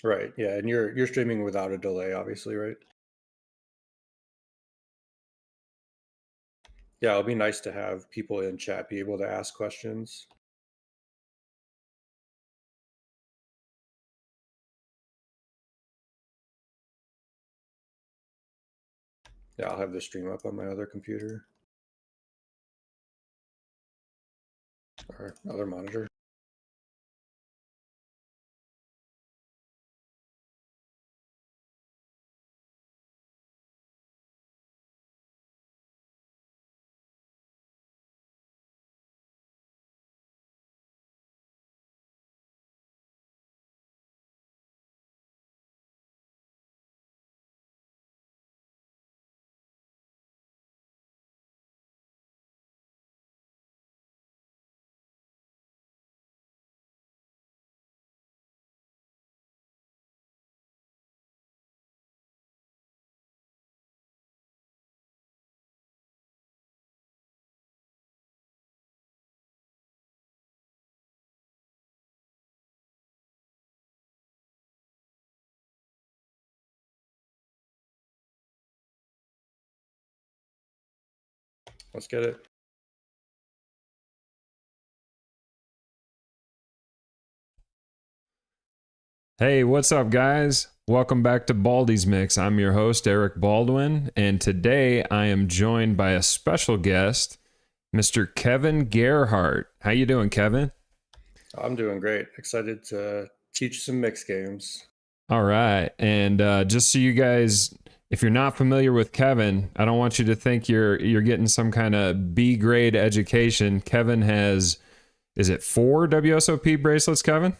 Right. Yeah, and you're streaming without a delay, obviously, right? Yeah, it'll be nice to have people in chat be able to ask questions. Yeah, I'll have the stream up on my other computer or other monitor. Let's get it. Hey, what's up, guys? Welcome back to Baldy's Mix. I'm your host, Eric Baldwin, and today I am joined by a special guest, Mr. Kevin Gerhart. How you doing, Kevin? I'm doing great. Excited to teach some mixed games. All right, and just so you guys, if you're not familiar with Kevin, I don't want you to think you're getting some kind of B grade education. Kevin has, is it 4 WSOP bracelets, Kevin?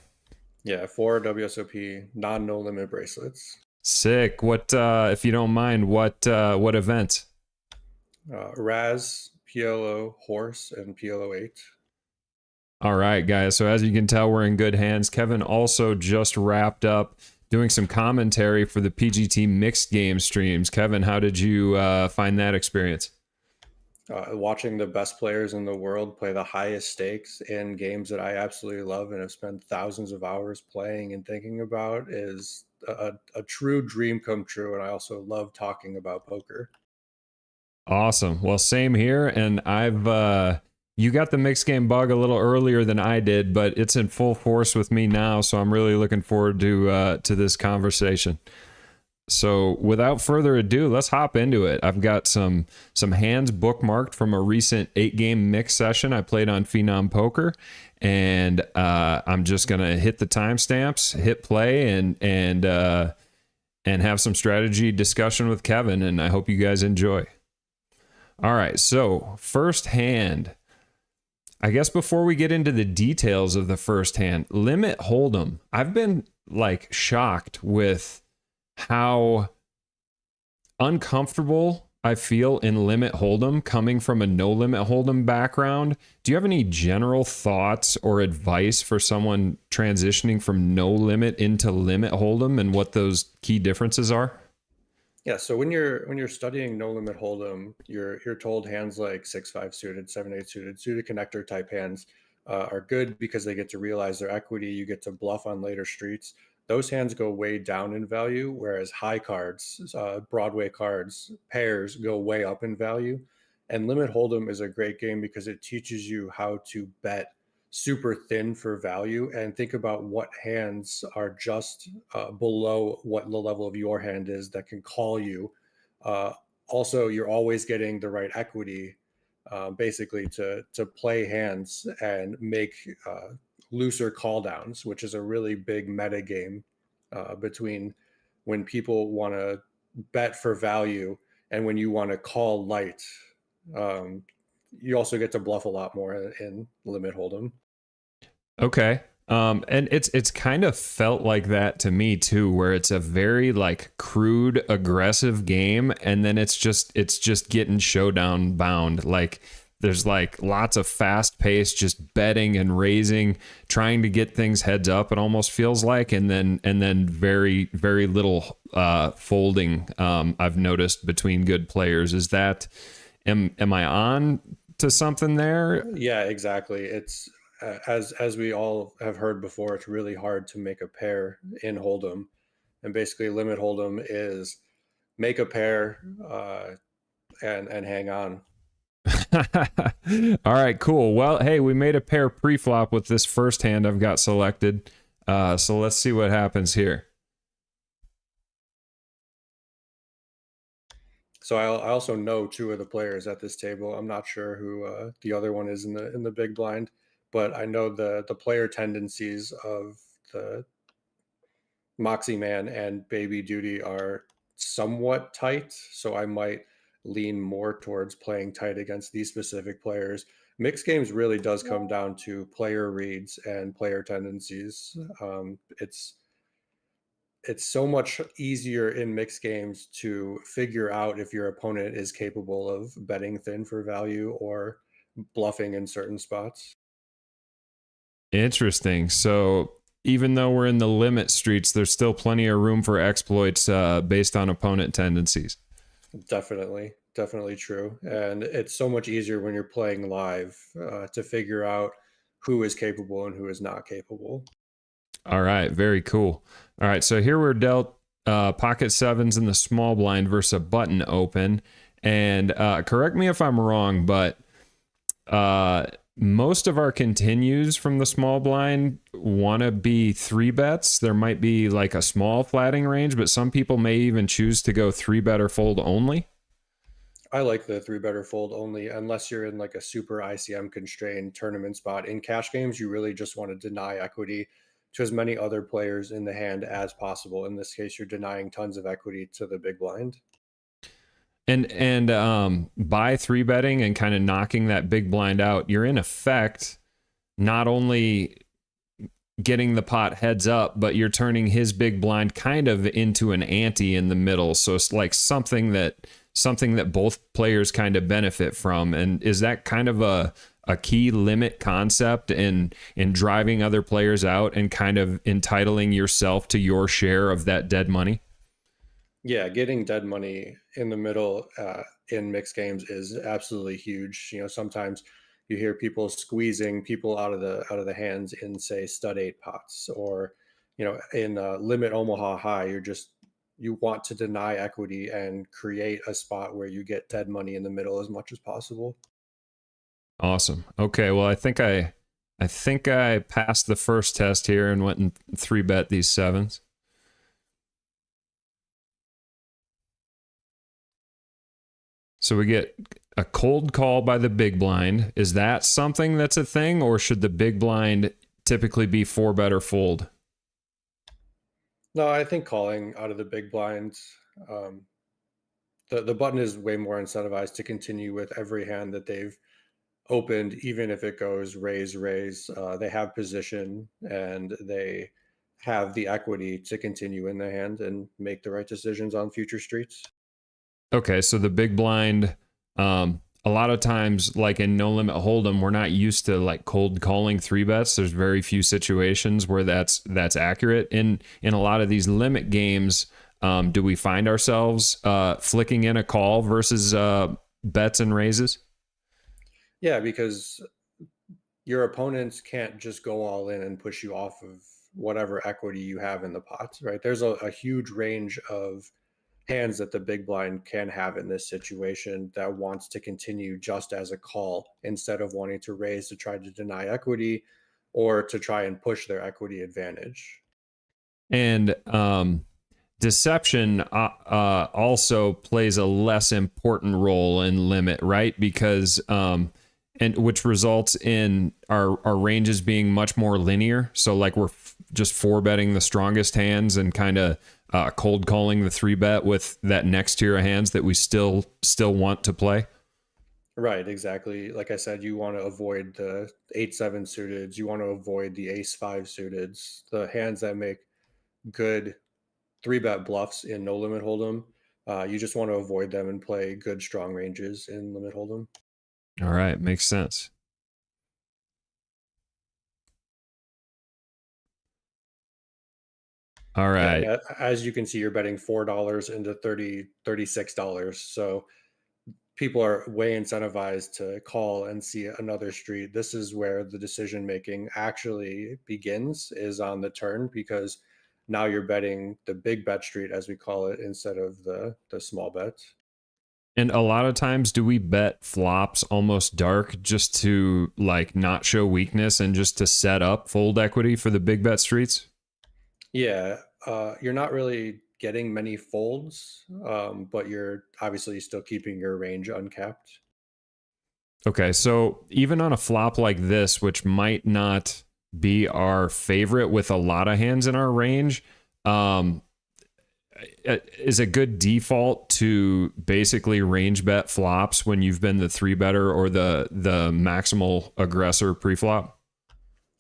Yeah, 4 WSOP no limit bracelets. Sick. What, if you don't mind, what events? Raz, PLO, Horse, and PLO 8. All right, guys. So as you can tell, we're in good hands. Kevin also just wrapped up doing some commentary for the PGT mixed game streams. Kevin, how did you find that experience? Watching the best players in the world play the highest stakes in games that I absolutely love and have spent thousands of hours playing and thinking about is a true dream come true. And I also love talking about poker. Awesome. Well, same here. And you got the mixed game bug a little earlier than I did, but it's in full force with me now. So I'm really looking forward to this conversation. So without further ado, let's hop into it. I've got some hands bookmarked from a recent 8-game mix session I played on Phenom Poker, and I'm just gonna hit the timestamps, hit play, and have some strategy discussion with Kevin. And I hope you guys enjoy. All right, so first hand. I guess before we get into the details of the first hand, limit hold'em. I've been like shocked with how uncomfortable I feel in limit hold'em coming from a no limit hold'em background. Do you have any general thoughts or advice for someone transitioning from no limit into limit hold'em and what those key differences are? Yeah, so when you're studying no limit hold'em, you're told hands like 6-5 suited, 7-8 suited connector type hands are good because they get to realize their equity. You get to bluff on later streets. Those hands go way down in value, whereas high cards, Broadway cards, pairs go way up in value. And limit hold'em is a great game because it teaches you how to bet super thin for value and think about what hands are just below what the level of your hand is that can call you. Uh, Also, you're always getting the right equity, basically to play hands and make looser call downs, which is a really big meta game between when people want to bet for value and when you want to call light. Um, you also get to bluff a lot more in limit hold'em. Okay. And it's kind of felt like that to me too, where it's a very like crude, aggressive game, and then it's just getting showdown bound. Like there's like lots of fast pace, just betting and raising, trying to get things heads up. It almost feels like, and then very little folding. I've noticed between good players. Is that am I on to something there? Yeah, exactly. It's as we all have heard before, it's really hard to make a pair in Hold'em, and basically limit Hold'em is make a pair and hang on. All right, cool. Well, hey, we made a pair pre-flop with this first hand I've got selected. So let's see what happens here. So I also know two of the players at this table. I'm not sure who the other one is in the big blind, but I know the player tendencies of the Moxie Man and Baby Duty are somewhat tight, so I might lean more towards playing tight against these specific players. Mixed games really does come down to player reads and player tendencies. It's so much easier in mixed games to figure out if your opponent is capable of betting thin for value or bluffing in certain spots. Interesting. So even though we're in the limit streets, there's still plenty of room for exploits based on opponent tendencies. Definitely, definitely true. And it's so much easier when you're playing live to figure out who is capable and who is not capable. All right, very cool. All right, so here we're dealt pocket sevens in the small blind versus a button open. And correct me if I'm wrong, but most of our continues from the small blind want to be three bets. There might be like a small flatting range, but some people may even choose to go three bet or fold only. I like the three better fold only, unless you're in like a super ICM constrained tournament spot. In cash games, you really just want to deny equity to as many other players in the hand as possible. In this case, you're denying tons of equity to the big blind. And by three betting and kind of knocking that big blind out, you're in effect not only getting the pot heads up, but you're turning his big blind kind of into an ante in the middle. So it's like something that both players kind of benefit from. And is that kind of a key limit concept in driving other players out and kind of entitling yourself to your share of that dead money? Yeah, getting dead money in the middle in mixed games is absolutely huge. You know, sometimes you hear people squeezing people out of the hands in say stud eight pots, or you know, in limit Omaha high. You want to deny equity and create a spot where you get dead money in the middle as much as possible. Awesome. Okay, well I think I passed the first test here and went and three bet these sevens. So we get a cold call by the big blind. Is that something that's a thing, or should the big blind typically be four bet or fold? No, I think calling out of the big blind, um, the button is way more incentivized to continue with every hand that they've opened, even if it goes raise, raise. They have position and they have the equity to continue in the hand and make the right decisions on future streets. Okay, so the big blind, a lot of times, like in no limit hold'em, we're not used to like cold calling three bets. There's very few situations where that's accurate. In a lot of these limit games, do we find ourselves flicking in a call versus bets and raises? Yeah, because your opponents can't just go all in and push you off of whatever equity you have in the pot, right? There's a huge range of hands that the big blind can have in this situation that wants to continue just as a call instead of wanting to raise to try to deny equity or to try and push their equity advantage. And deception also plays a less important role in limit, right? Because and which results in our ranges being much more linear. So like we're just four betting the strongest hands and kind of cold calling the three bet with that next tier of hands that we still want to play. Right, exactly. Like I said, you want to avoid the 8-7 suited. You want to avoid the ace-5 suited. The hands that make good three bet bluffs in no limit hold'em. You just want to avoid them and play good strong ranges in limit hold'em. All right, makes sense. All Yeah, right. and as you can see, you're betting $4 into 36 dollars. So people are way incentivized to call and see another street. This is where the decision making actually begins, is on the turn, because now you're betting the big bet street, as we call it, instead of the small bet. And a lot of times, do we bet flops almost dark just to like not show weakness and just to set up fold equity for the big bet streets? Yeah, you're not really getting many folds, but you're obviously still keeping your range uncapped. Okay, so even on a flop like this, which might not be our favorite with a lot of hands in our range, um, is a good default to basically range bet flops when you've been the three better or the maximal aggressor pre-flop?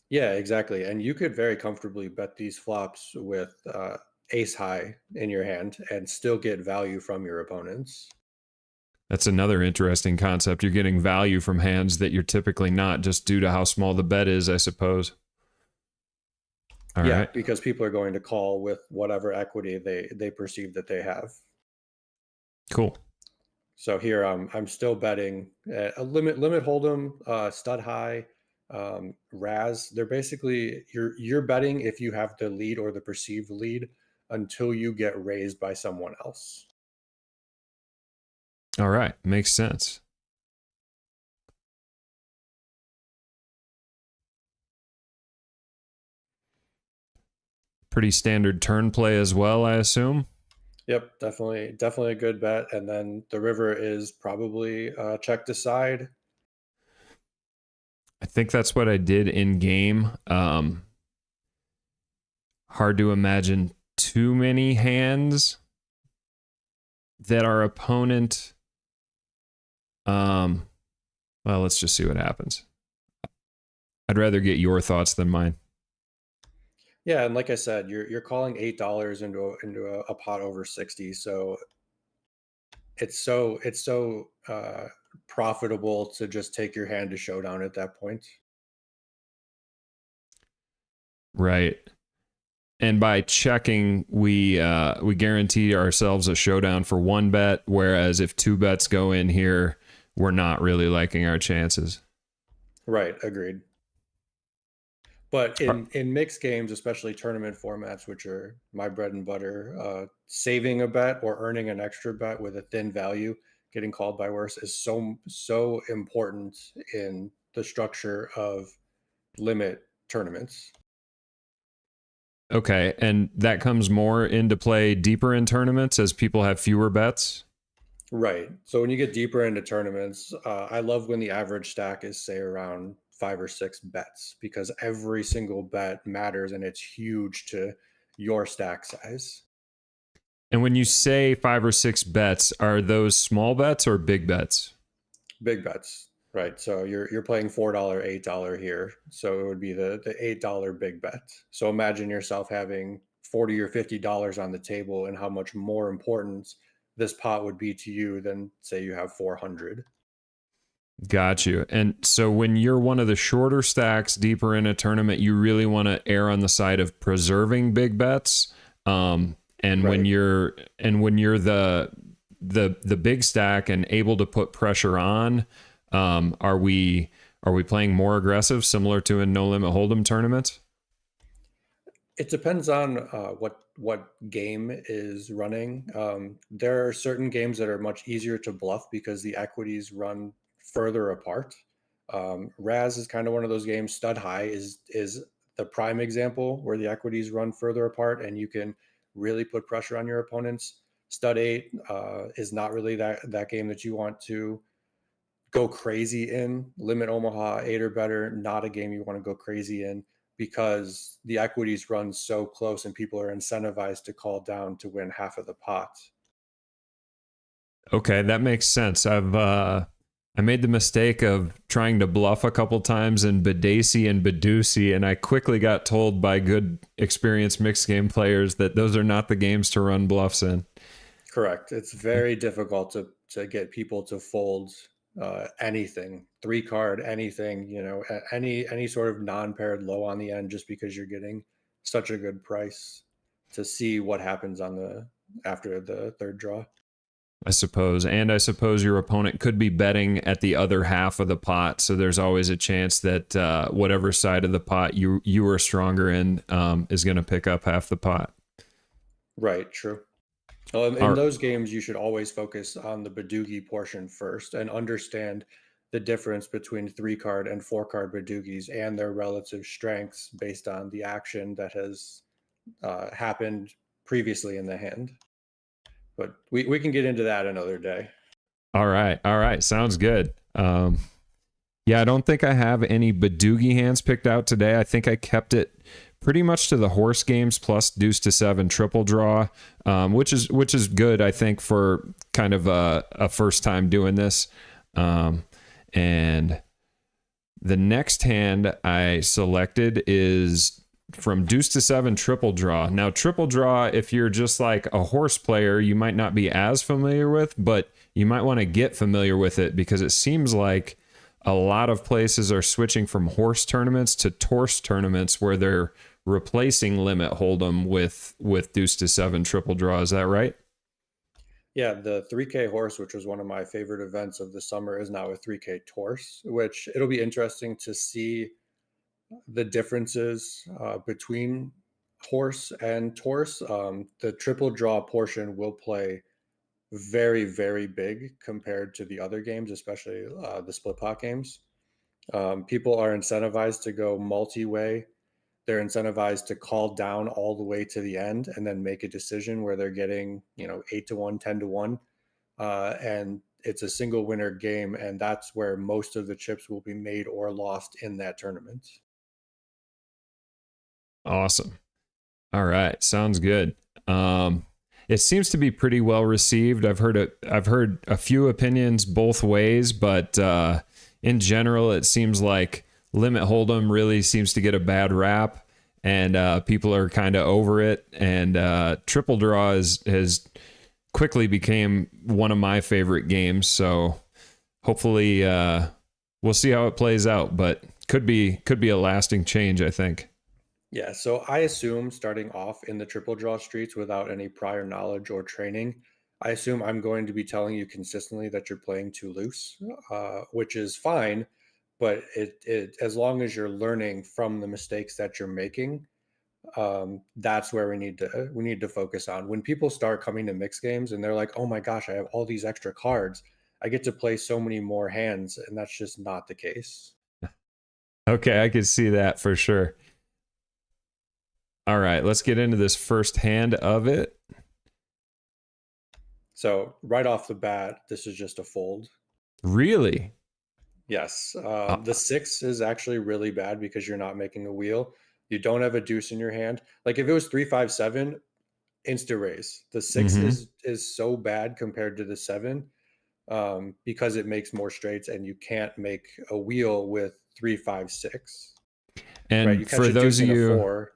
Yeah, exactly. And you could very comfortably bet these flops with ace high in your hand and still get value from your opponents. That's another interesting concept. You're getting value from hands that you're typically not, just due to how small the bet is, I suppose. All Yeah, right. because people are going to call with whatever equity they perceive that they have. Cool. So here I'm still betting a limit hold'em, stud high, Raz. They're basically, you're betting if you have the lead or the perceived lead until you get raised by someone else. All right. Makes sense. Pretty standard turn play as well, I assume. Yep, definitely a good bet. And then the river is probably check to side. I think that's what I did in game. Hard to imagine too many hands that our opponent. Um, well, let's just see what happens. I'd rather get your thoughts than mine. Yeah, and like I said, you're calling $8 into a pot over 60. So it's so profitable to just take your hand to showdown at that point. Right. And by checking, we guarantee ourselves a showdown for one bet. Whereas if two bets go in here, we're not really liking our chances. Right, agreed. But Are- in mixed games, especially tournament formats, which are my bread and butter, saving a bet or earning an extra bet with a thin value, getting called by worse, is so important in the structure of limit tournaments. Okay, and that comes more into play deeper in tournaments as people have fewer bets. Right. So when you get deeper into tournaments, I love when the average stack is, say, around 5 or 6 bets, because every single bet matters and it's huge to your stack size. And when you say 5 or 6 bets, are those small bets or big bets? Big bets, right? So you're playing $4, $8 here. So it would be the $8 big bet. So imagine yourself having 40 or $50 on the table, and how much more important this pot would be to you than, say, you have 400. Got you. And so when you're one of the shorter stacks deeper in a tournament, you really want to err on the side of preserving big bets. And when Right. you're the big stack and able to put pressure on, are we playing more aggressive, similar to in no limit hold'em tournaments? It depends on what game is running. There are certain games that are much easier to bluff because the equities run further apart. Raz is kind of one of those games. Stud High is the prime example where the equities run further apart and you can really put pressure on your opponents. Stud Eight is not really that game that you want to go crazy in. Limit Omaha, 8 or better, not a game you want to go crazy in, because the equities run so close and people are incentivized to call down to win half of the pot. Okay, that makes sense. I made the mistake of trying to bluff a couple times in Badesi and Badusi, and I quickly got told by good experienced mixed game players that those are not the games to run bluffs in. Correct. It's very difficult to get people to fold anything, 3 card, anything, any sort of non-paired low on the end, just because you're getting such a good price to see what happens on the after the third draw. I suppose. And I suppose your opponent could be betting at the other half of the pot, so there's always a chance that whatever side of the pot you are stronger in is going to pick up half the pot. Right, true. In All those games, you should always focus on the Badugi portion first and understand the difference between 3 card and 4 card Badugis and their relative strengths based on the action that has happened previously in the hand. But we can get into that another day. all right, all right, sounds good. Yeah, I don't think I have any Badugi hands picked out today. I think I kept it pretty much to the horse games plus deuce to 7 triple draw, which is good, I think, for kind of a first time doing this. And the next hand I selected is from deuce to 7 triple draw. Now, triple draw, if you're just like a horse player, you might not be as familiar with, but you might want to get familiar with it because it seems like a lot of places are switching from horse tournaments to torse tournaments where they're replacing limit hold'em with deuce to 7 triple draw. Is that right? Yeah, the 3K horse, which was one of my favorite events of the summer, is now a 3K torse, which it'll be interesting to see the differences between horse and torse. The triple draw portion will play very, very big compared to the other games, especially the split pot games. People are incentivized to go multi-way. They're incentivized to call down all the way to the end and then make a decision where they're getting, 8 to 1, 10 to 1. And it's a single winner game. And that's where most of the chips will be made or lost in that tournament. Awesome. All right, sounds good. It seems to be pretty well received. I've heard a few opinions both ways, but in general, it seems like limit hold'em really seems to get a bad rap, and people are kind of over it. And triple draw has quickly became one of my favorite games. So hopefully, we'll see how it plays out. But could be a lasting change, I think. Yeah, so I assume starting off in the triple draw streets without any prior knowledge or training, I assume I'm going to be telling you consistently that you're playing too loose, which is fine, but it as long as you're learning from the mistakes that you're making, that's where we need to focus on. When people start coming to mix games and they're like, "Oh my gosh, I have all these extra cards. I get to play so many more hands," and that's just not the case. Okay, I could see that for sure. All right, let's get into this first hand of it. So right off the bat, this is just a fold. Really? Yes, Uh, the 6 is actually really bad because you're not making a wheel. You don't have a deuce in your hand. Like, if it was 3, 5, 7, insta raise. The 6 mm-hmm. is so bad compared to the 7, because it makes more straights and you can't make a wheel with 3, 5, 6, right? And You catch for a those deuce of and a you, 4.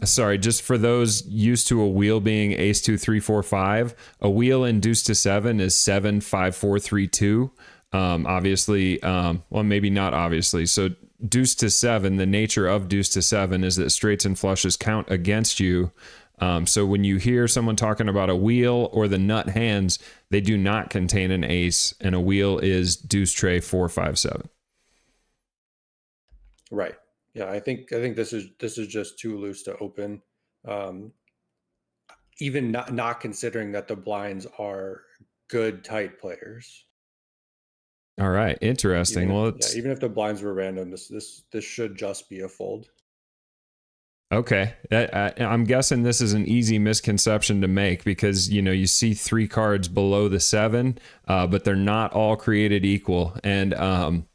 sorry, just for those used to a wheel being ace 2 3 4 5, a wheel in deuce to 7 is 7 5 4 3 2. Obviously, well, maybe not obviously. So deuce to 7, the nature of deuce to 7 is that straights and flushes count against you. So when you hear someone talking about a wheel or the nut hands, they do not contain an ace, and a wheel is deuce tray 4 5 7. Right. Yeah, I think this is just too loose to open. Um, Even not considering that the blinds are good tight players. All right, interesting. Even if Well, yeah, it's even if the blinds were random, this should just be a fold. okay. I'm guessing this is an easy misconception to make because you see 3 cards below the 7, but they're not all created equal. And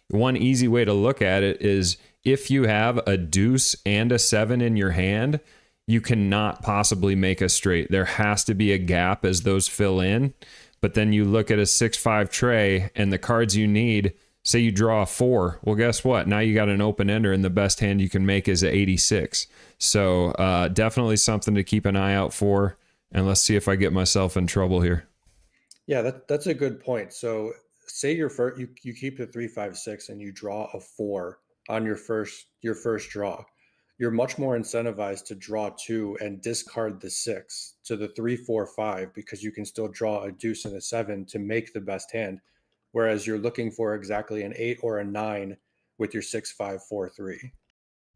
one easy way to look at it is if you have a deuce and a 7 in your hand, you cannot possibly make a straight. There has to be a gap as those fill in. But then you look at a 6-5 tray and the cards you need, say you draw a 4. Well, guess what? Now you got an open ender and the best hand you can make is a 86. So definitely something to keep an eye out for. And let's see if I get myself in trouble here. Yeah, that's a good point. So say you keep the 3, 5, 6 and you draw a 4 on your first draw. you're much more incentivized to draw two and discard the six to the 3, 4, 5 because you can still draw a deuce and a seven to make the best hand. Whereas you're looking for exactly an eight or a nine with your 6, 5, 4, 3.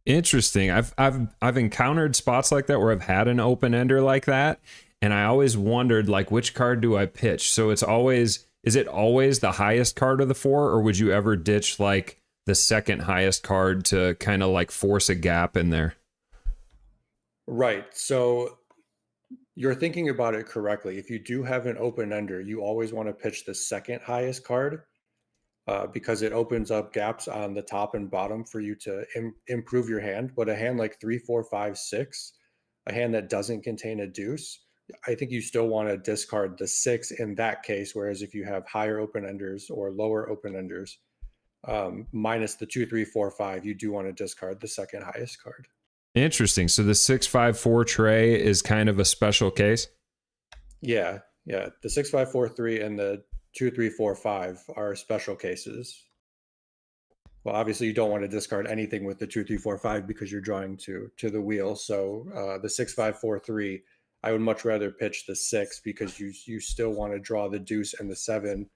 Interesting. I've encountered spots like that where I've had an open ender like that, and I always wondered like which card do I pitch? So is it always the highest card of the four, or would you ever ditch like the second highest card to kind of like force a gap in there? Right. So you're thinking about it correctly. If you do have an open ender, you always want to pitch the second highest card because it opens up gaps on the top and bottom for you to improve your hand. But a hand like 3, 4, 5, 6, a hand that doesn't contain a deuce, I think you still want to discard the six in that case. Whereas if you have higher open enders or lower open enders, minus the 2, 3, 4, 5, you do want to discard the second highest card. Interesting. So the 654 tray is kind of a special case. Yeah, yeah. The 6, 5, 4, 3 and the 2, 3, 4, 5 are special cases. Well, obviously you don't want to discard anything with the 2, 3, 4, 5 because you're drawing to the wheel. So the 6, 5, 4, 3, I would much rather pitch the six because you still want to draw the deuce and the seven.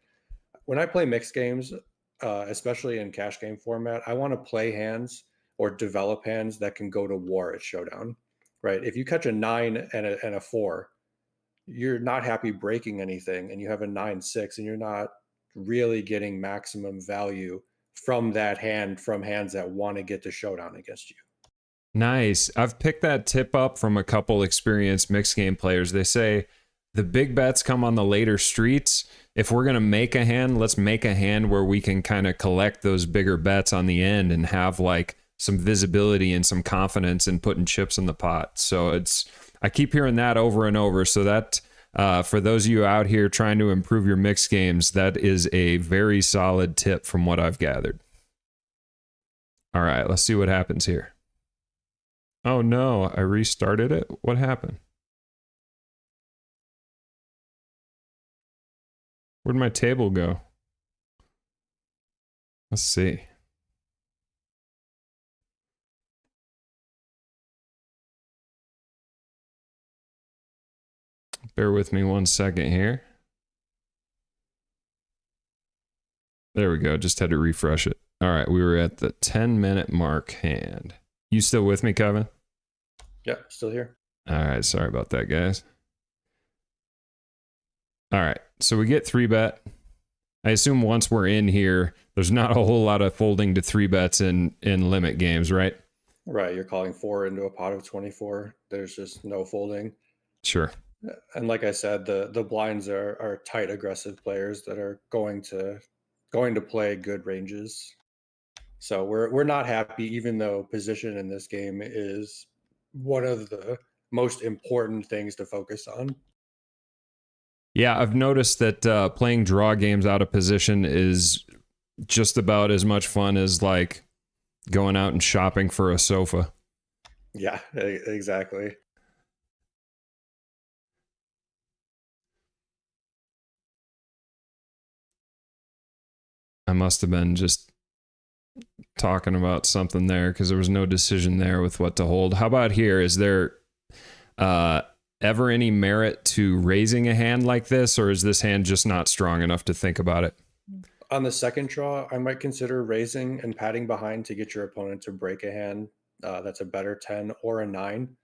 When I play mixed games, especially in cash game format, I want to play hands or develop hands that can go to war at showdown. Right? If you catch a nine and a four, you're not happy breaking anything, and you have a 9, 6, and you're not really getting maximum value from that hand from hands that want to get to showdown against you. Nice. I've picked that tip up from a couple experienced mixed game players. They say the big bets come on the later streets. If we're going to make a hand, let's make a hand where we can kind of collect those bigger bets on the end and have like some visibility and some confidence in putting chips in the pot. So I keep hearing that over and over. So that for those of you out here trying to improve your mixed games, that is a very solid tip from what I've gathered. All right, let's see what happens here. Oh no, I restarted it. What happened? Where'd my table go? Let's see. Bear with me 1 second here. There we go. Just had to refresh it. All right, we were at the 10-minute mark hand. You still with me, Kevin? Yeah, still here. All right, sorry about that, guys. All right, so we get 3-bet. I assume once we're in here, there's not a whole lot of folding to 3-bets in limit games, right? Right, you're calling 4 into a pot of 24. There's just no folding. Sure. And like I said, the blinds are tight, aggressive players that are going to play good ranges. So we're not happy, even though position in this game is one of the most important things to focus on. Yeah, I've noticed that playing draw games out of position is just about as much fun as like going out and shopping for a sofa. Yeah, exactly. I must have been just talking about something there because there was no decision there with what to hold. How about here? Is there ever any merit to raising a hand like this, or is this hand just not strong enough to think about it? On the second draw, I might consider raising and padding behind to get your opponent to break a hand that's a better 10 or a 9.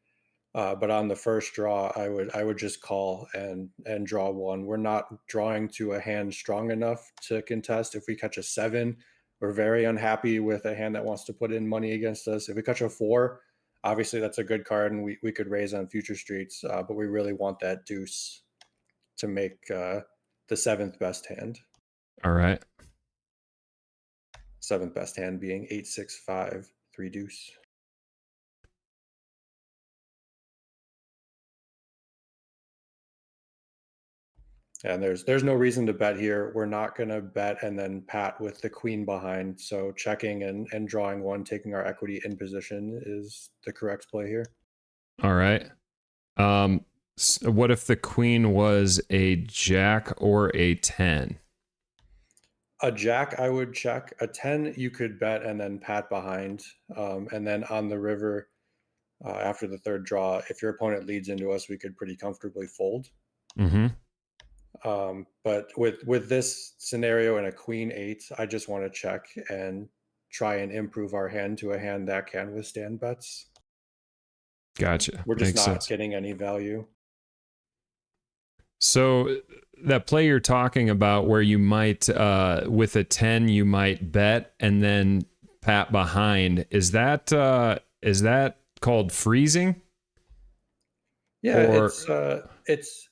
But on the first draw, I would just call and draw one. We're not drawing to a hand strong enough to contest. If we catch a 7, we're very unhappy with a hand that wants to put in money against us. If we catch a 4, obviously that's a good card and we could raise on future streets. But we really want that deuce to make the 7th best hand. All right. 7th best hand being 8, 6, 5, 3 deuce. And there's no reason to bet here. We're not going to bet and then pat with the queen behind. So checking and drawing one, taking our equity in position is the correct play here. All right. What if the queen was a jack or a 10? A jack, I would check. A 10, you could bet and then pat behind. And then on the river, after the third draw. If your opponent leads into us, we could pretty comfortably fold. Mm-hmm. But with this scenario and a queen eight, I just want to check and try and improve our hand to a hand that can withstand bets. Gotcha. We're just Makes not sense. getting any value. So that play you're talking about where you might with a 10 you might bet and then pat behind, is that called freezing? Yeah, Or it's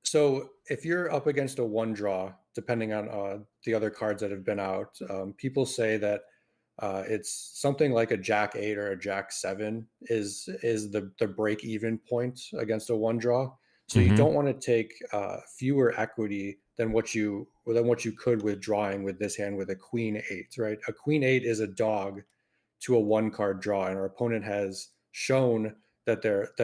so if you're up against a one draw, depending on the other cards that have been out, people say that it's something like a jack eight or a jack seven is the break even point against a one draw. So you Mhm. don't want to take fewer equity than what you could with drawing with this hand with a queen eight, right? A queen eight is a dog to a one card draw, and our opponent has shown that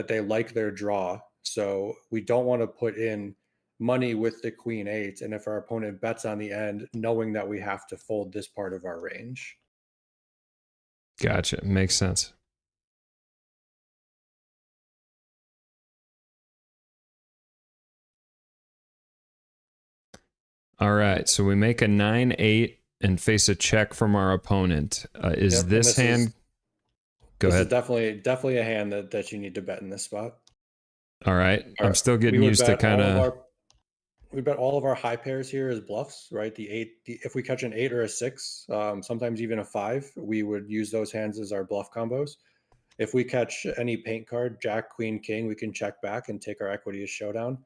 they like their draw. So we don't want to put in money with the queen eight, and if our opponent bets on the end, knowing that we have to fold this part of our range. Gotcha. Makes sense. All right. So we make a 9-8 and face a check from our opponent. Is Yep, and this hand? Go this is ahead. definitely a hand that you need to bet in this spot. All right. All I'm right, still we getting would used to bet kind all of of. our we bet all of our high pairs here as bluffs, right? If we catch an eight or a six, sometimes even a five, we would use those hands as our bluff combos. If we catch any paint card, Jack, Queen, King, we can check back and take our equity as showdown.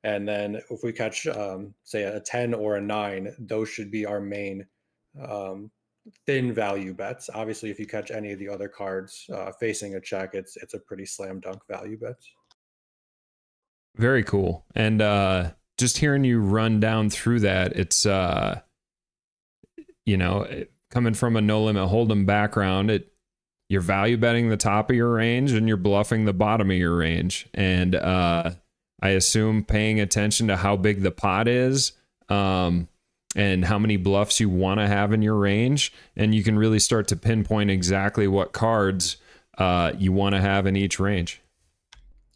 And then if we catch, say, a 10 or a 9, those should be our main um, thin value bets. Obviously, if you catch any of the other cards facing a check, it's a pretty slam dunk value bet. Very cool. And just hearing you run down through that, it's coming from a no limit hold'em background, you're value betting the top of your range and you're bluffing the bottom of your range. And I assume paying attention to how big the pot is, and how many bluffs you want to have in your range, and you can really start to pinpoint exactly what cards you want to have in each range.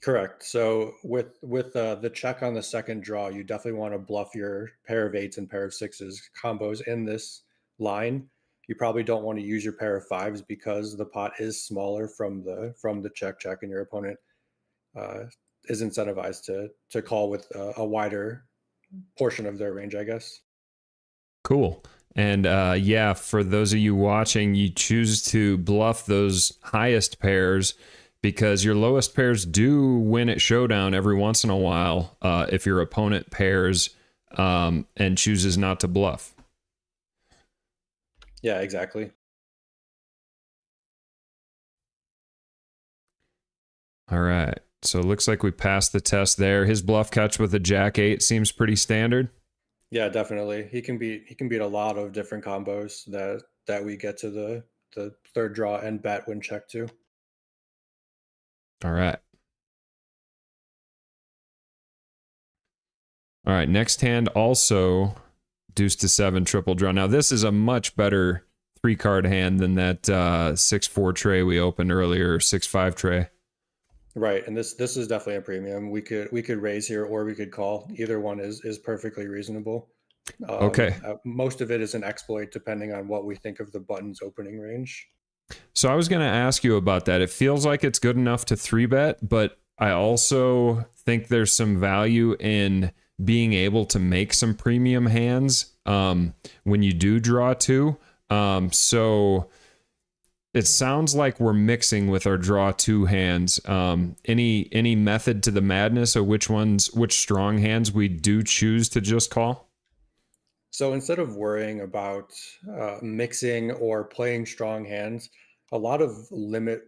Correct. So with the check on the second draw, you definitely want to bluff your pair of eights and pair of sixes combos in this line. You probably don't want to use your pair of fives because the pot is smaller from the check, and your opponent uh, is incentivized to call with a wider portion of their range, I guess. Cool. And yeah, for those of you watching, you choose to bluff those highest pairs because your lowest pairs do win at showdown every once in a while if your opponent pairs and chooses not to bluff. Yeah, exactly. All right. So it looks like we passed the test there. His bluff catch with a jack eight seems pretty standard. Yeah, definitely. He can beat a lot of different combos that we get to the third draw and bet when check to. All right. All right. Next hand also deuce to seven triple draw. Now this is a much better 3-card hand than that 6-4 tray we opened earlier, 6-5 tray. Right, and this is definitely a premium. We could raise here or we could call. Either one is perfectly reasonable. Okay. Most of it is an exploit, depending on what we think of the button's opening range. So I was going to ask you about that. It feels like it's good enough to 3-bet, but I also think there's some value in being able to make some premium hands when you do draw two. So it sounds like we're mixing with our draw two hands. Any method to the madness of which strong hands we do choose to just call? So instead of worrying about mixing or playing strong hands, a lot of limit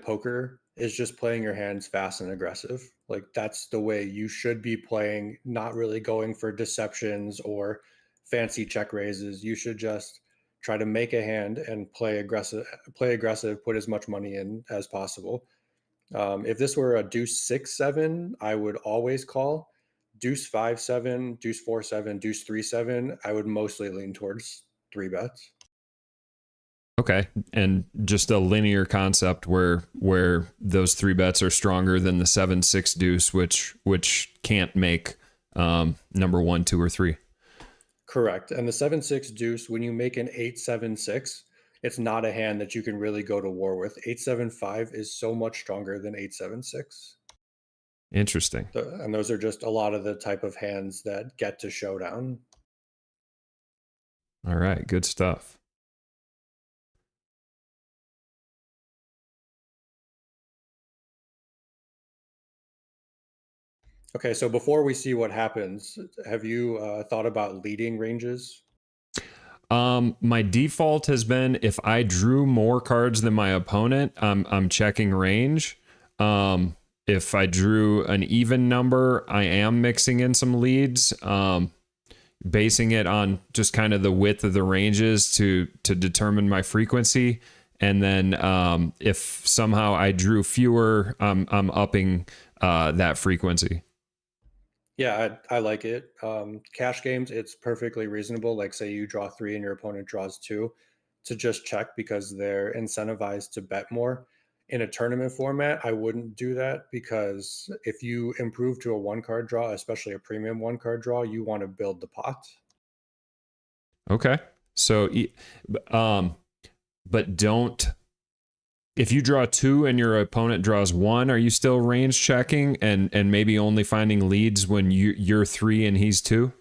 poker is just playing your hands fast and aggressive. Like that's the way you should be playing, not really going for deceptions or fancy check raises. You should just try to make a hand and play aggressive, put as much money in as possible. If this were a deuce 6-7, I would always call. Deuce 5-7, deuce 4-7, deuce 3-7, I would mostly lean towards 3 bets. Okay. And just a linear concept where those three bets are stronger than the 7-6 deuce, which can't make number one, two, or three. Correct. And the 7-6 deuce, when you make an 8-7-6, it's not a hand that you can really go to war with. 8-7-5 is so much stronger than 8-7-6. Interesting. And those are just a lot of the type of hands that get to showdown. All right. Good stuff. Okay, so before we see what happens, have you thought about leading ranges? My default has been if I drew more cards than my opponent, I'm checking range. If I drew an even number, I am mixing in some leads, basing it on just kind of the width of the ranges to determine my frequency. And then if somehow I drew fewer, I'm upping that frequency. Yeah, I like it. Cash games, it's perfectly reasonable. Like, say you draw three and your opponent draws two, to just check because they're incentivized to bet more. In a tournament format, I wouldn't do that because if you improve to a one card draw, especially a premium one card draw, you want to build the pot. Okay. So, um, but don't if you draw two and your opponent draws one, are you still range checking and maybe only finding leads when you're three and he's two?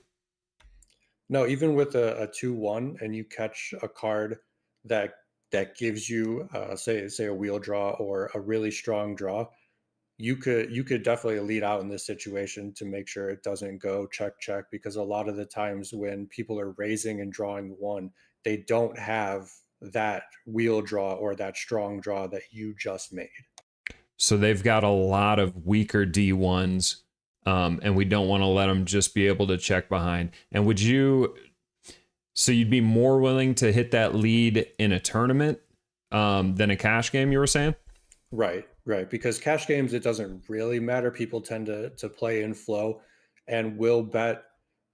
No, even with a 2-1 and you catch a card that that gives you say a wheel draw or a really strong draw, you could definitely lead out in this situation to make sure it doesn't go check check because a lot of the times when people are raising and drawing one, they don't have that wheel draw or that strong draw that you just made. So they've got a lot of weaker D1s, and we don't want to let them just be able to check behind. And so you'd be more willing to hit that lead in a tournament than a cash game, you were saying? Right, right. Because cash games, it doesn't really matter. People tend to play in flow and will bet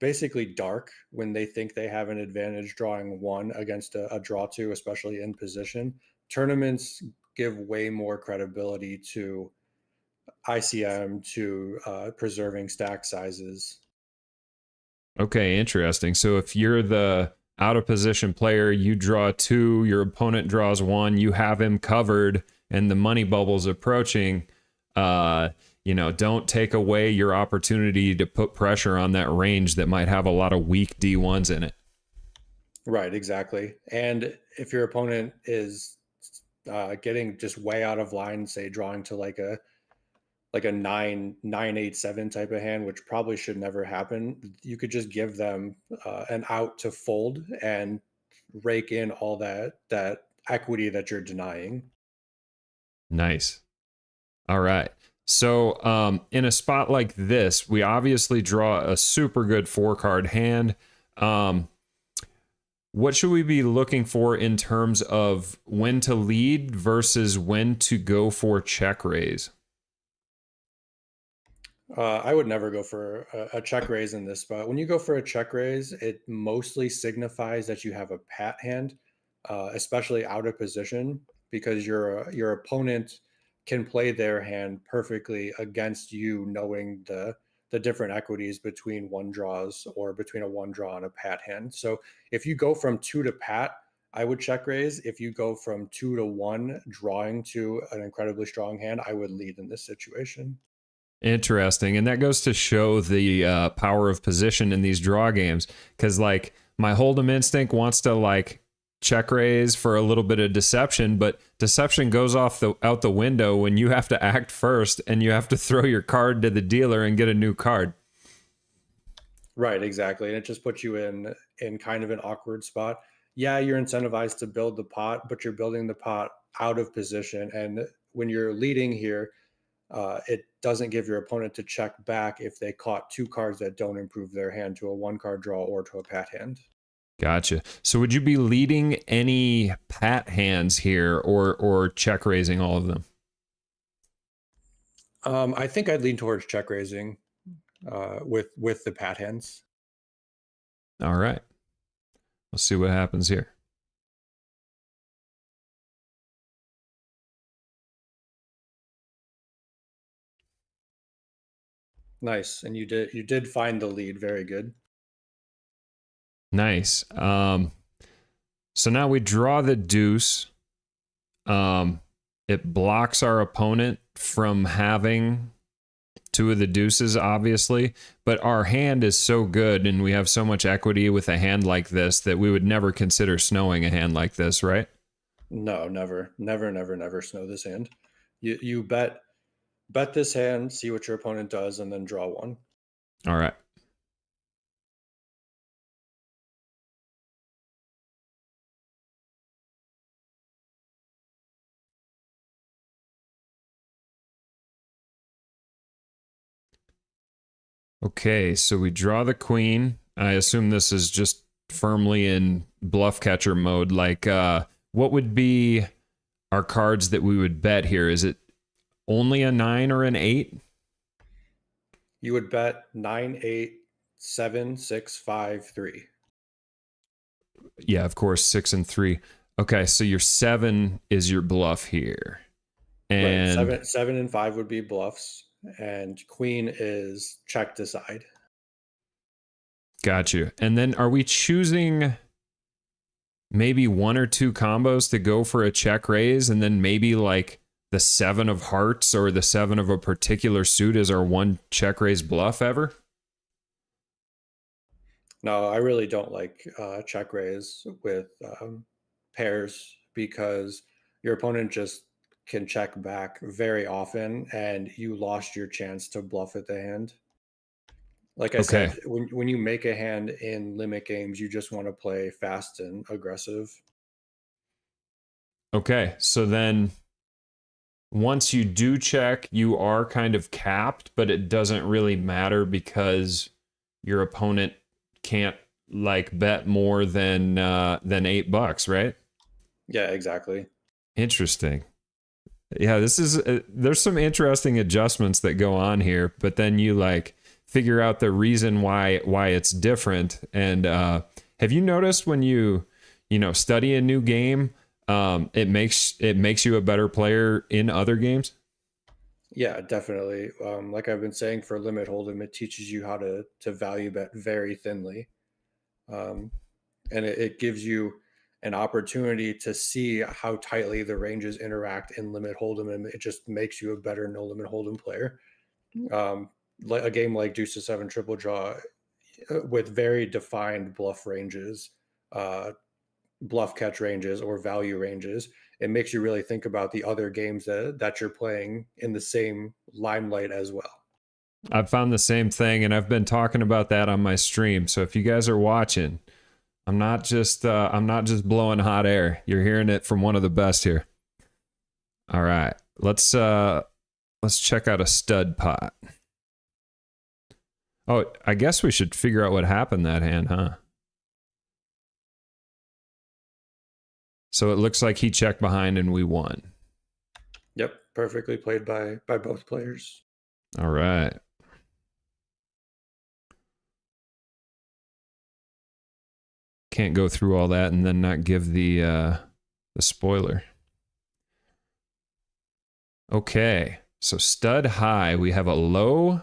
basically dark when they think they have an advantage drawing one against a draw two, especially in position. Tournaments give way more credibility to ICM, to preserving stack sizes. Okay, interesting. So if you're the out of position player, you draw two, your opponent draws one, you have him covered, and the money bubble's approaching. Uh, don't take away your opportunity to put pressure on that range that might have a lot of weak D1s in it. Right, exactly. And if your opponent is getting just way out of line, say drawing to like a 9-9-8-7 type of hand, which probably should never happen, you could just give them an out to fold and rake in all that equity that you're denying. Nice. All right. So, in a spot like this, we obviously draw a super good four card hand. Um, what should we be looking for in terms of when to lead versus when to go for check raise? I would never go for a check raise in this spot. When you go for a check raise, it mostly signifies that you have a pat hand, especially out of position, because your opponent can play their hand perfectly against you, knowing the different equities between one draws or between a one draw and a pat hand. So if you go from two to pat, I would check raise. If you go from 2 to 1 drawing to an incredibly strong hand, I would lead in this situation. Interesting. And that goes to show the power of position in these draw games. Because, like, my Hold'em instinct wants to, like, check raise for a little bit of deception, but deception goes out the window when you have to act first and you have to throw your card to the dealer and get a new card. Right, exactly. And it just puts you in kind of an awkward spot. Yeah, you're incentivized to build the pot, but you're building the pot out of position. And when you're leading here, it doesn't give your opponent to check back if they caught two cards that don't improve their hand to a one card draw or to a pat hand. Gotcha. So would you be leading any pat hands here or check raising all of them? I think I'd lean towards check raising with the pat hands. All right. Let's see what happens here. Nice. And you did find the lead. Very good. Nice. So now we draw the deuce. Um, it blocks our opponent from having two of the deuces, obviously, but our hand is so good and we have so much equity with a hand like this that we would never consider snowing a hand like this, right? No, never, never, never, never snow this hand. You bet this hand, see what your opponent does, and then draw one. All right. Okay, so we draw the queen. I assume this is just firmly in bluff catcher mode. Like, what would be our cards that we would bet here? Is it only a 9 or an 8? You would bet 9, 8, 7, 6, 5, 3. Yeah, of course, 6 and 3. Okay, so your 7 is your bluff here. Right. And 7 and 5 would be bluffs, and queen is check decide. got you. And then are we choosing maybe one or two combos to go for a check raise, and then maybe like the 7 of hearts or the 7 of a particular suit is our one check raise bluff ever? No, I really don't like check raise with pairs because your opponent just can check back very often, and you lost your chance to bluff at the hand. Like I Okay. said, when you make a hand in limit games, you just want to play fast and aggressive. Okay. So then once you do check, you are kind of capped, but it doesn't really matter because your opponent can't like bet more than $8, right? Yeah, exactly. Interesting. Yeah, this is there's some interesting adjustments that go on here, but then you like figure out the reason why it's different. And have you noticed when you study a new game, it makes you a better player in other games? Yeah, definitely. Like I've been saying for limit hold'em, it teaches you how to value bet very thinly, um, and it gives you an opportunity to see how tightly the ranges interact in limit hold'em, and it just makes you a better no limit hold'em player. Like a game like Deuce to Seven Triple Draw with very defined bluff ranges, uh, bluff catch ranges, or value ranges, it makes you really think about the other games that you're playing in the same limelight as well. I've found the same thing, and I've been talking about that on my stream. So if you guys are watching, I'm not just blowing hot air. You're hearing it from one of the best here. All right. Let's check out a stud pot. Oh, I guess we should figure out what happened that hand, huh? So it looks like he checked behind and we won. Yep, perfectly played by both players. All right. Can't go through all that and then not give the spoiler. Okay. So stud high, we have a low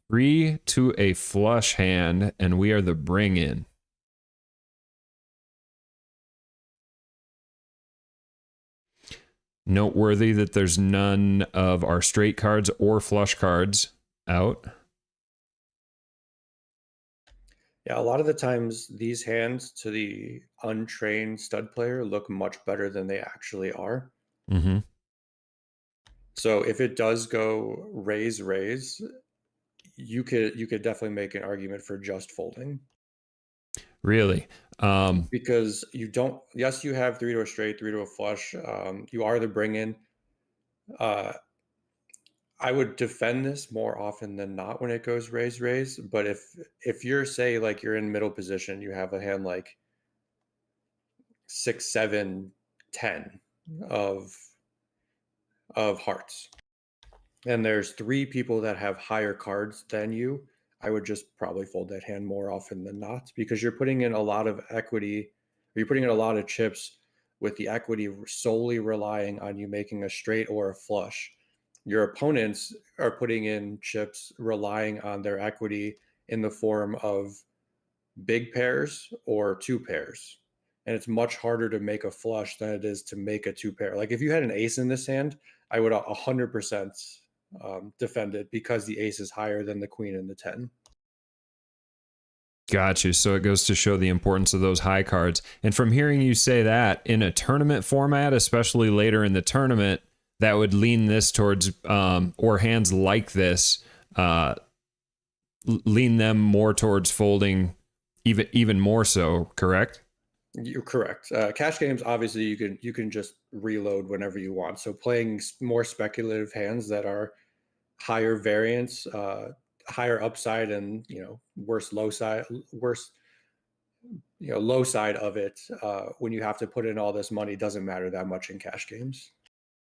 3 to a flush hand, and we are the bring in. Noteworthy that there's none of our straight cards or flush cards out. Yeah, a lot of the times these hands to the untrained stud player look much better than they actually are. Mm-hmm. So if it does go raise raise, you could definitely make an argument for just folding Really? because you don't. Yes, you have three to a straight, three to a flush. You are the bring in. Uh, I would defend this more often than not when it goes raise raise. But if you're say like you're in middle position, you have a hand like 6, 7, 10 of hearts, and there's three people that have higher cards than you, I would just probably fold that hand more often than not because you're putting in a lot of equity, or you're putting in a lot of chips with the equity solely relying on you making a straight or a flush. Your opponents are putting in chips relying on their equity in the form of big pairs or two pairs. And it's much harder to make a flush than it is to make a two pair. Like if you had an ace in this hand, I would 100% defend it because the ace is higher than the queen and the 10. Got you. So it goes to show the importance of those high cards. And from hearing you say that in a tournament format, especially later in the tournament, that would lean this towards, or hands like this, lean them more towards folding even more so, correct? You're correct. Cash games, obviously, you can just reload whenever you want. So playing more speculative hands that are higher variance, higher upside, and worse low side, worse low side of it. When you have to put in all this money, doesn't matter that much in cash games.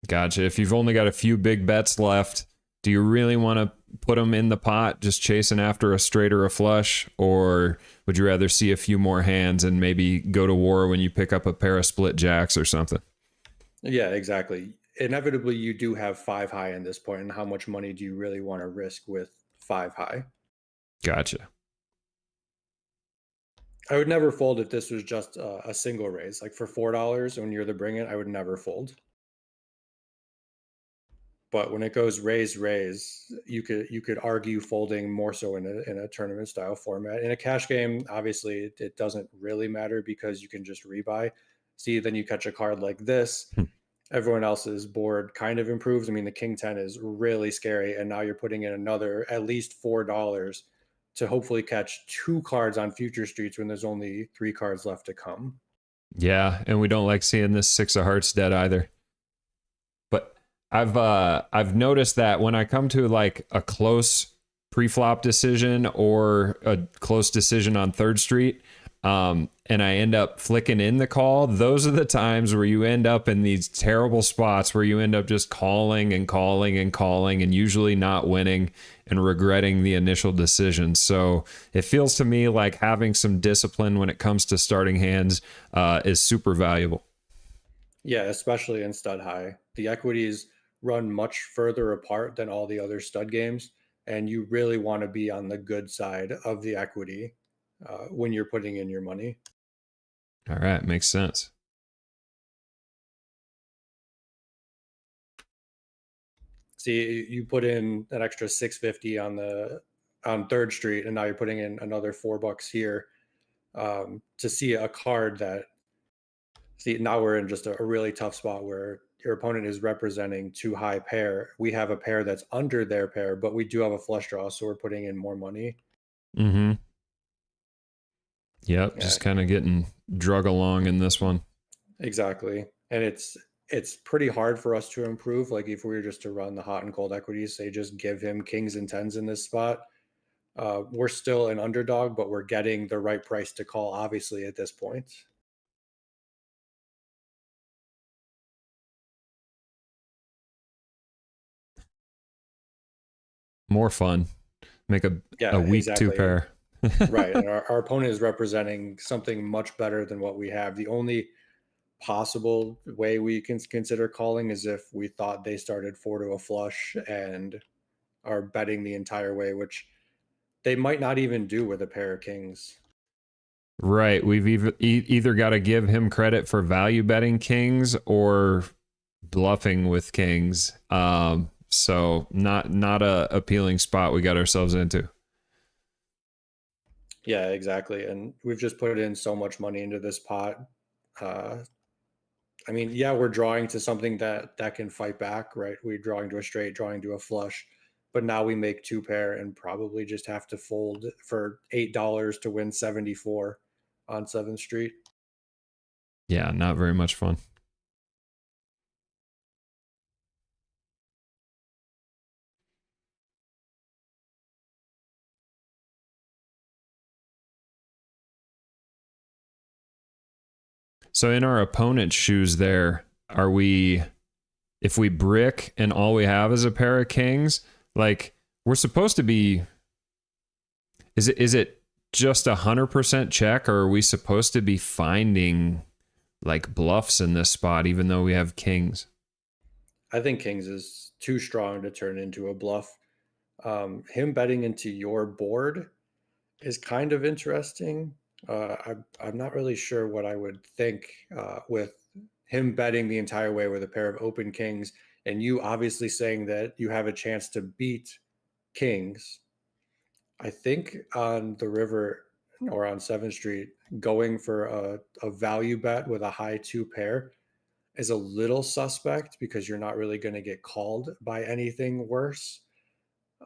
Gotcha. If you've only got a few big bets left, do you really want to put them in the pot just chasing after a straight or a flush? Or would you rather see a few more hands and maybe go to war when you pick up a pair of split jacks or something? Yeah, exactly. Inevitably, you do have five high in this point, and how much money do you really want to risk with five high? Gotcha. I would never fold if this was just a single raise. Like for $4 when you're the bring it, I would never fold. But when it goes raise, you could argue folding more so in a tournament style format. In a cash game, obviously it doesn't really matter because you can just rebuy. See, then you catch a card like this. Hmm. Everyone else's board kind of improves. I mean, the King 10 is really scary, and now you're putting in another at least $4 to hopefully catch two cards on future streets when there's only three cards left to come. Yeah, and we don't like seeing this six of hearts dead either. But I've noticed that when I come to like a close pre-flop decision or a close decision on Third Street, and I end up flicking in the call, those are the times where you end up in these terrible spots where you end up just calling and calling and calling and usually not winning and regretting the initial decision. So it feels to me like having some discipline when it comes to starting hands is super valuable. Yeah, especially in stud high. The equities run much further apart than all the other stud games, and you really want to be on the good side of the equity when you're putting in your money. All right, makes sense. See, you put in an extra 650 on Third Street, and now you're putting in another $4 here to see a card that. See, now we're in just a really tough spot where your opponent is representing too high pair. We have a pair that's under their pair, but we do have a flush draw, so we're putting in more money. Mm-hmm. Yep, Yeah, just kind of getting drug along in this one. exactly. And it's pretty hard for us to improve. Like if we were just to run the hot and cold equities, say just give him kings and tens in this spot. We're still an underdog, but we're getting the right price to call, obviously, at this point. More fun. Make Yeah, a weak two exactly. pair. Right. And our opponent is representing something much better than what we have. The only possible way we can consider calling is if we thought they started four to a flush and are betting the entire way, which they might not even do with a pair of kings. Right. We've either got to give him credit for value betting kings or bluffing with kings. So not a appealing spot we got ourselves into. Yeah, exactly. And we've just put in so much money into this pot. Uh, I mean, yeah, we're drawing to something that can fight back, right? We're drawing to a straight, drawing to a flush, but now we make two pair and probably just have to fold for $8 to win 74 on 7th Street. Yeah, not very much fun. So in our opponent's shoes there, are we, if we brick and all we have is a pair of kings, like we're supposed to be, is it just 100% check, or are we supposed to be finding like bluffs in this spot even though we have kings? I think kings is too strong to turn into a bluff. Him betting into your board is kind of interesting. I'm not really sure what I would think with him betting the entire way with a pair of open kings, and you obviously saying that you have a chance to beat kings. I think on the river or on 7th Street, going for a value bet with a high two pair is a little suspect because you're not really going to get called by anything worse.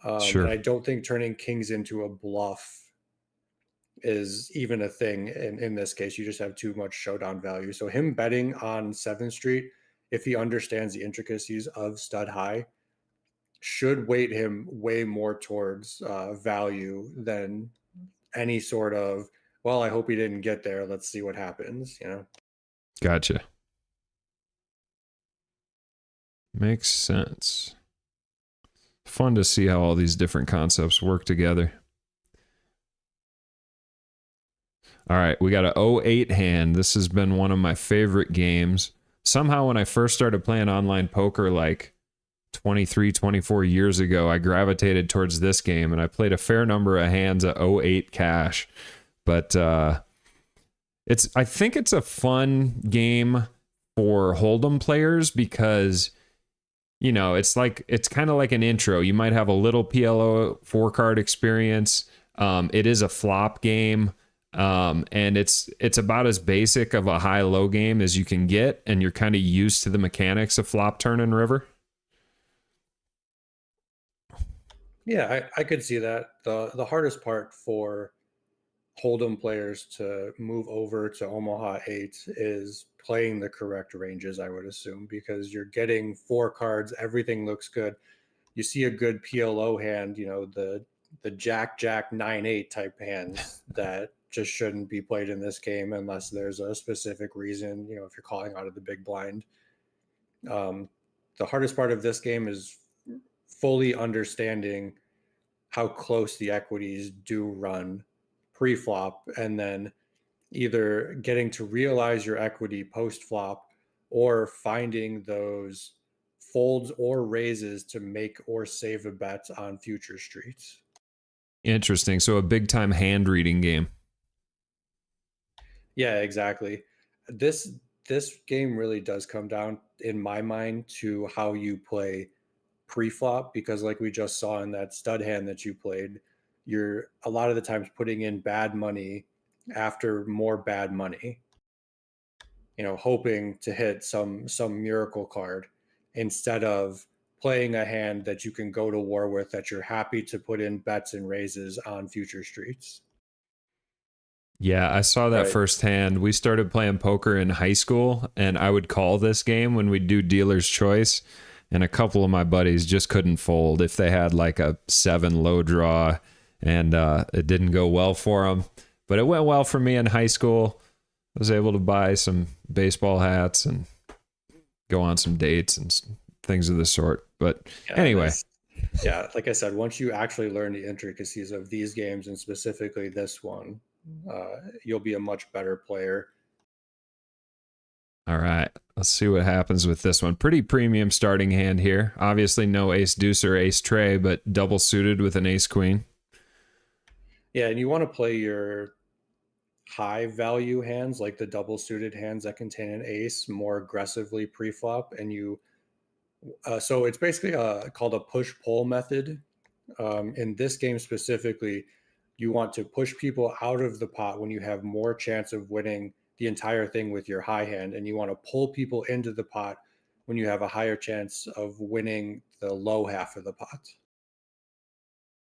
And Sure. I don't think turning kings into a bluff is even a thing in this case. You just have too much showdown value. So him betting on 7th Street, if he understands the intricacies of stud high, should weight him way more towards value than any sort of, well, I hope he didn't get there. Let's see what happens, you know? Gotcha. Makes sense. Fun to see how all these different concepts work together. All right, we got an 08 hand. This has been one of my favorite games. Somehow when I first started playing online poker like 23, 24 years ago, I gravitated towards this game and I played a fair number of hands at 08 cash. But I think it's a fun game for Hold'em players because it's kind of like an intro. You might have a little PLO 4-card experience. It is a flop game. And it's about as basic of a high-low game as you can get, and you're kind of used to the mechanics of flop, turn, and river. Yeah, I could see that. The hardest part for Hold'em players to move over to Omaha 8 is playing the correct ranges, I would assume, because you're getting 4 cards, everything looks good. You see a good PLO hand, the Jack 9-8 type hands that just shouldn't be played in this game unless there's a specific reason, if you're calling out of the big blind. The hardest part of this game is fully understanding how close the equities do run pre-flop, and then either getting to realize your equity post-flop or finding those folds or raises to make or save a bet on future streets. Interesting. So a big-time hand-reading game. Yeah, exactly. This game really does come down, in my mind, to how you play pre-flop, because like we just saw in that stud hand that you played, you're a lot of the times putting in bad money after more bad money, hoping to hit some miracle card instead of playing a hand that you can go to war with, that you're happy to put in bets and raises on future streets. Yeah, I saw that Right. firsthand. We started playing poker in high school, and I would call this game when we'd do dealer's choice, and a couple of my buddies just couldn't fold if they had like a 7 low draw, and it didn't go well for them. But it went well for me in high school. I was able to buy some baseball hats and go on some dates and things of the sort. But Yeah, anyway. yeah, like I said, once you actually learn the intricacies of these games and specifically this one, you'll be a much better player. All right, let's see what happens with this one. Pretty premium starting hand here. Obviously no ace deuce or ace tray, but double suited with an ace queen. Yeah, and you want to play your high value hands, like the double suited hands that contain an ace, more aggressively pre-flop. And so it's basically called a push pull method. In this game specifically, you want to push people out of the pot when you have more chance of winning the entire thing with your high hand, and you want to pull people into the pot when you have a higher chance of winning the low half of the pot.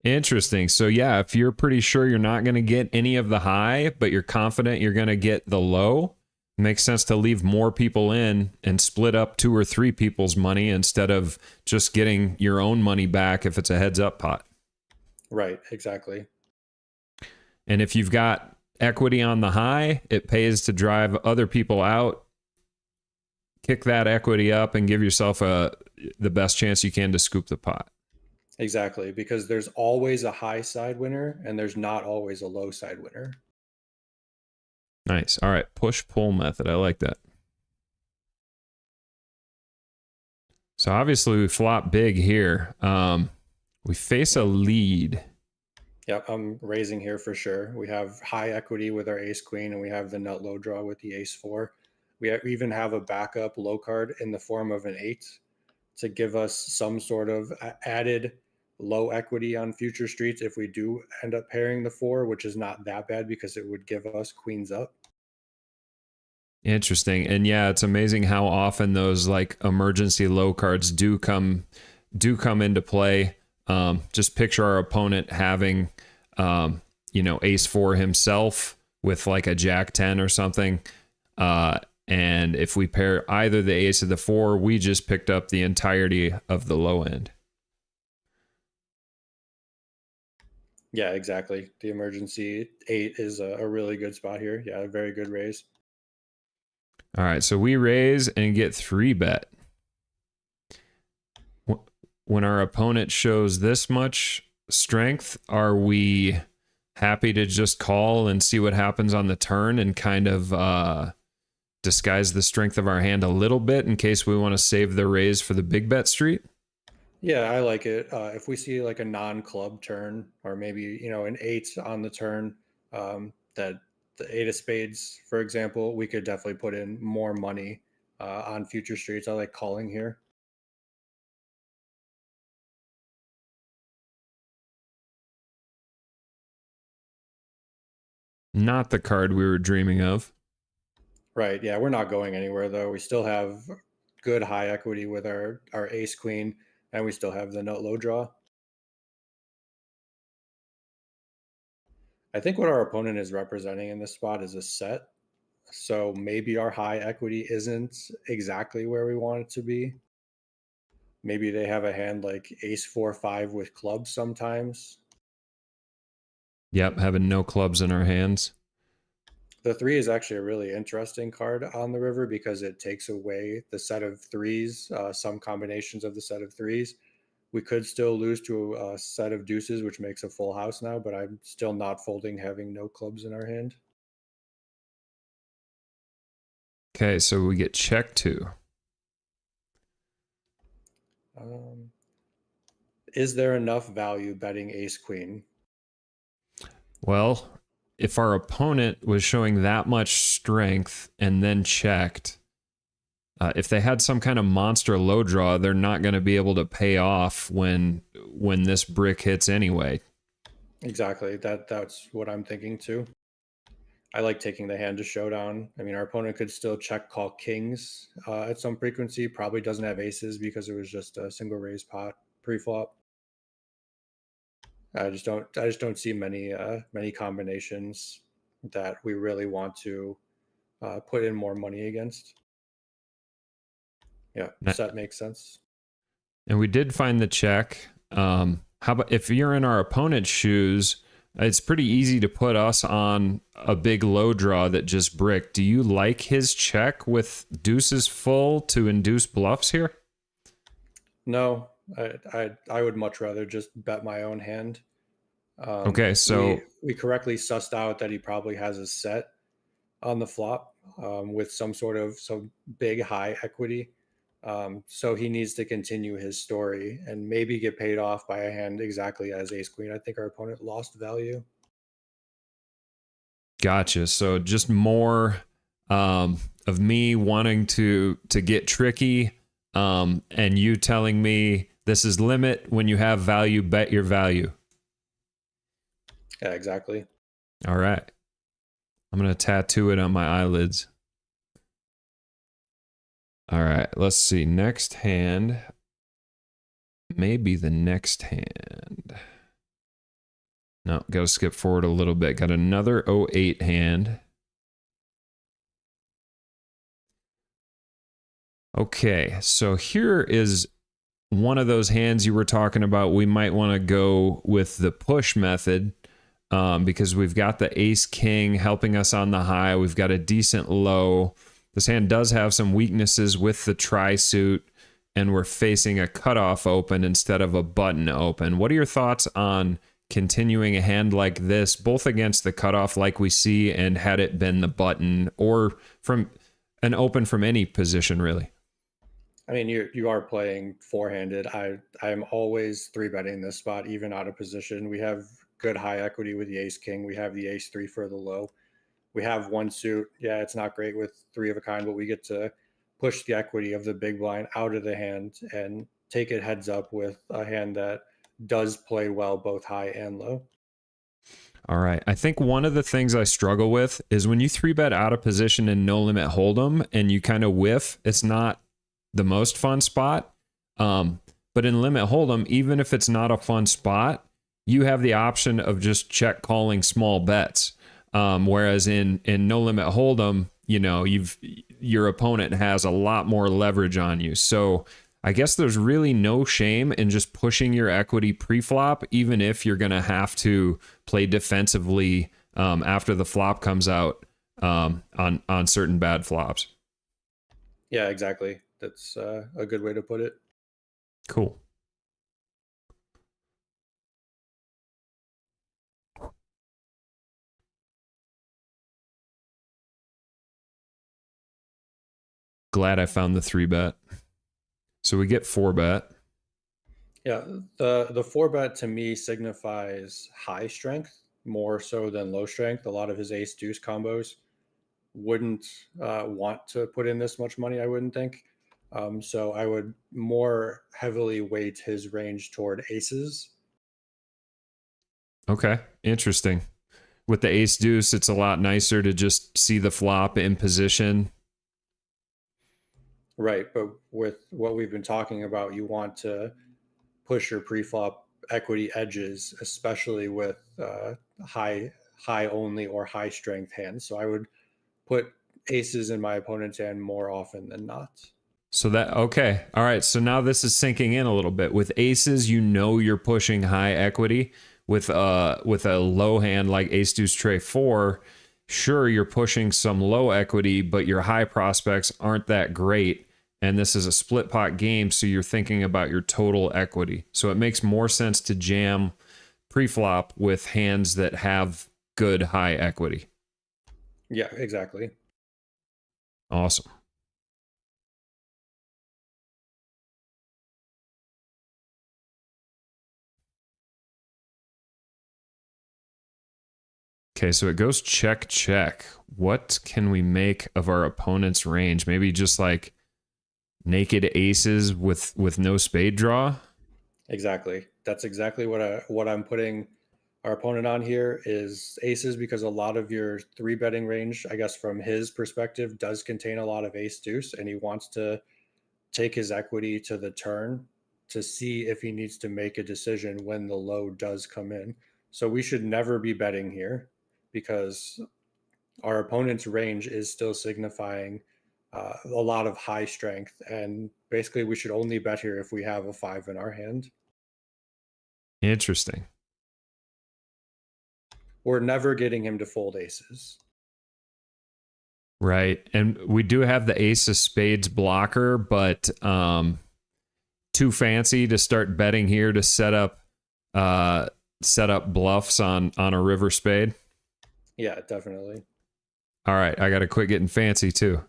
Interesting. So yeah, if you're pretty sure you're not going to get any of the high, but you're confident you're going to get the low, it makes sense to leave more people in and split up 2 or 3 people's money instead of just getting your own money back if it's a heads up pot. Right, exactly. And if you've got equity on the high, it pays to drive other people out, kick that equity up, and give yourself the best chance you can to scoop the pot. Exactly, because there's always a high side winner and there's not always a low side winner. Nice. All right, push pull method. I like that. So obviously we flop big here. We face a lead. Yep, I'm raising here for sure. We have high equity with our ace queen, and we have the nut low draw with the ace four. We even have a backup low card in the form of an eight to give us some sort of added low equity on future streets if we do end up pairing the four, which is not that bad because it would give us queens up. Interesting. And yeah, it's amazing how often those like emergency low cards do come into play. Just picture our opponent having ace four himself with like a jack 10 or something. And if we pair either the ace or the four, we just picked up the entirety of the low end. Yeah, exactly. The emergency eight is a really good spot here. Yeah, a very good raise. All right, so we raise and get 3-bet. When our opponent shows this much strength, are we happy to just call and see what happens on the turn and kind of disguise the strength of our hand a little bit in case we want to save the raise for the big bet street? Yeah, I like it. If we see like a non-club turn, or maybe an eight on the turn, that the eight of spades, for example, we could definitely put in more money on future streets. I like calling here. Not the card we were dreaming of. Right. Yeah, we're not going anywhere though. We still have good high equity with our ace queen, and we still have the nut low draw. I think what our opponent is representing in this spot is a set. So maybe our high equity isn't exactly where we want it to be. Maybe they have a hand like ace four five with clubs sometimes. Yep, having no clubs in our hands. The three is actually a really interesting card on the river because it takes away the set of threes, some combinations of the set of threes. We could still lose to a set of deuces, which makes a full house now, but I'm still not folding having no clubs in our hand. Okay, so we get check 2. Is there enough value betting ace queen? Well, if our opponent was showing that much strength and then checked, if they had some kind of monster low draw, they're not going to be able to pay off when this brick hits anyway. Exactly. That's what I'm thinking too. I like taking the hand to showdown. I mean, our opponent could still check call kings at some frequency. Probably doesn't have aces because it was just a single raise pot pre-flop. I just don't see many combinations that we really want to put in more money against. Yeah, set makes sense. And we did find the check. How about if you're in our opponent's shoes? It's pretty easy to put us on a big low draw that just bricked. Do you like his check with deuces full to induce bluffs here? No, I would much rather just bet my own hand. Okay, so we correctly sussed out that he probably has a set on the flop with some big high equity. So he needs to continue his story and maybe get paid off by a hand exactly as ace queen. I think our opponent lost value. Gotcha. So just more of me wanting to get tricky, and you telling me this is limit. When you have value, bet your value. Yeah, exactly. All right. I'm going to tattoo it on my eyelids. All right, let's see. Next hand. Maybe the next hand. No, got to skip forward a little bit. Got another 08 hand. Okay, so here is one of those hands you were talking about. We might want to go with the push method because we've got the ace king helping us on the high. We've got a decent low. This hand does have some weaknesses with the tri-suit, and we're facing a cutoff open instead of a button open. What are your thoughts on continuing a hand like this, both against the cutoff like we see and had it been the button, or from an open from any position, really? I mean, you are playing four-handed. I'm always three betting this spot, even out of position. We have good high equity with the ace king. We have the ace three for the low. We have one suit. Yeah, it's not great with three of a kind, but we get to push the equity of the big blind out of the hand and take it heads up with a hand that does play well both high and low. All right. I think one of the things I struggle with is when you three bet out of position in no limit hold'em and you kind of whiff, it's not the most fun spot. But in limit hold'em, even if it's not a fun spot, you have the option of just check calling small bets. Whereas in no limit hold'em, you know, your opponent has a lot more leverage on you. So I guess there's really no shame in just pushing your equity pre-flop, even if you're going to have to play defensively after the flop comes out on certain bad flops. Yeah, exactly. That's a good way to put it. Cool. Glad I found the three bet. So we get four bet. Yeah, the four bet to me signifies high strength more so than low strength. A lot of his ace deuce combos wouldn't want to put in this much money, I wouldn't think. So I would more heavily weight his range toward aces. Okay, interesting. With the ace deuce, it's a lot nicer to just see the flop in position. Right, but with what we've been talking about, you want to push your pre-flop equity edges, especially with high only or high strength hands. So I would put aces in my opponent's hand more often than not. So that okay. All right. So now this is sinking in a little bit. With aces, you know you're pushing high equity. With a low hand like ace deuce tray 4, sure you're pushing some low equity, but your high prospects aren't that great. And this is a split pot game, so you're thinking about your total equity. So it makes more sense to jam pre-flop with hands that have good high equity. Yeah, exactly. Awesome. Okay, so it goes check, check. What can we make of our opponent's range? Maybe just like naked aces with no spade draw? Exactly. That's exactly what I'm putting our opponent on here is aces because a lot of your three betting range, I guess from his perspective, does contain a lot of ace deuce, and he wants to take his equity to the turn to see if he needs to make a decision when the low does come in. So we should never be betting here because our opponent's range is still signifying a lot of high strength, and basically we should only bet here if we have a five in our hand. Interesting. We're never getting him to fold aces. Right. And we do have the ace of spades blocker, but too fancy to start betting here to set up bluffs on a river spade. Yeah, definitely. All right, I got to quit getting fancy too.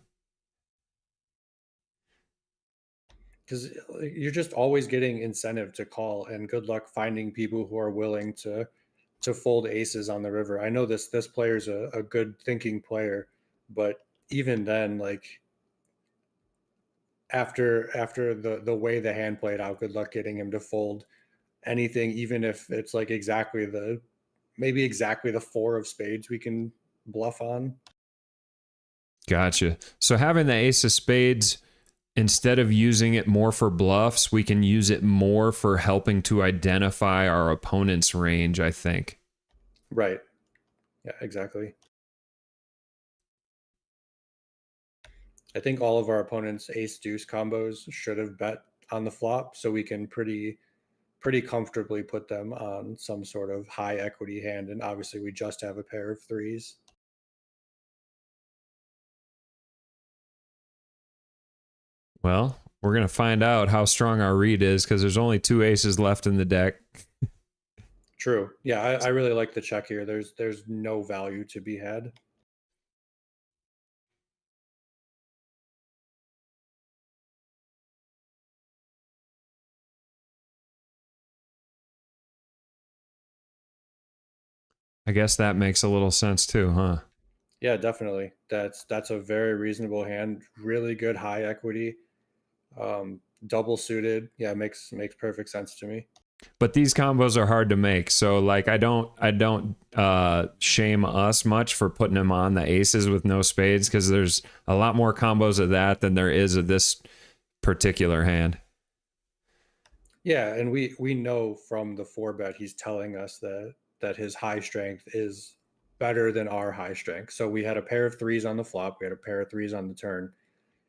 Because you're just always getting incentive to call, and good luck finding people who are willing to fold aces on the river. I know this player's a good thinking player, but even then, like after the way the hand played out, good luck getting him to fold anything, even if it's like exactly the maybe exactly the four of spades we can bluff on. Gotcha. So having the ace of spades, instead of using it more for bluffs, we can use it more for helping to identify our opponent's range, I think. Right. Yeah, exactly. I think all of our opponents' ace deuce combos should have bet on the flop, so we can pretty comfortably put them on some sort of high equity hand. And obviously, we just have a pair of threes. Well, we're going to find out how strong our read is because there's only two aces left in the deck. True. Yeah, I really like the check here. There's no value to be had. I guess that makes a little sense too, huh? Yeah, definitely. That's a very reasonable hand. Really good high equity. Double suited. Yeah, makes perfect sense to me. But these combos are hard to make, so like I don't shame us much for putting him on the aces with no spades, because there's a lot more combos of that than there is of this particular hand. Yeah, and we know from the four bet he's telling us that his high strength is better than our high strength. So we had a pair of threes on the flop, we had a pair of threes on the turn,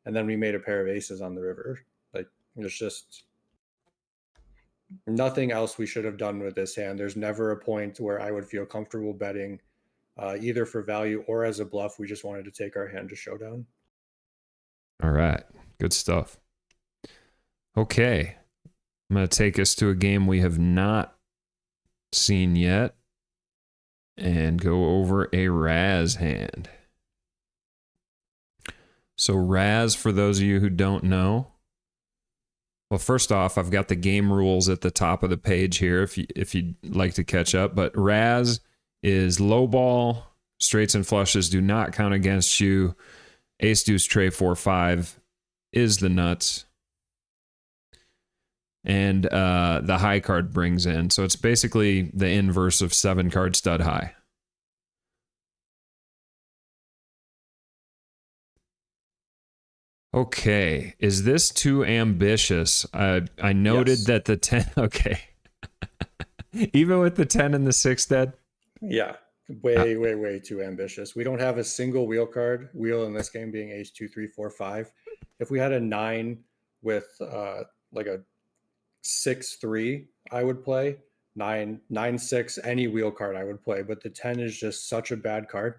and then we made a pair of aces on the river. Like there's just nothing else we should have done with this hand. There's never a point where I would feel comfortable betting either for value or as a bluff. We just wanted to take our hand to showdown. All right, good stuff. Okay, I'm going to take us to a game we have not seen yet and go over a Raz hand. So Raz, for those of you who don't know, well, first off, I've got the game rules at the top of the page here if you'd like to catch up. But Raz is low ball, straights and flushes do not count against you. Ace, deuce, tray, 4-5 is the nuts. And the high card brings in. So it's basically the inverse of 7-card stud high. Okay, is this too ambitious? I noted Yes. that the 10, okay. Even with the 10 and the 6 dead? Yeah, way too ambitious. We don't have a single wheel card. Wheel in this game being ace 2 3 4 5. If we had a 9 with like a 6 3, I would play 9 9 6. Any wheel card I would play, but the 10 is just such a bad card.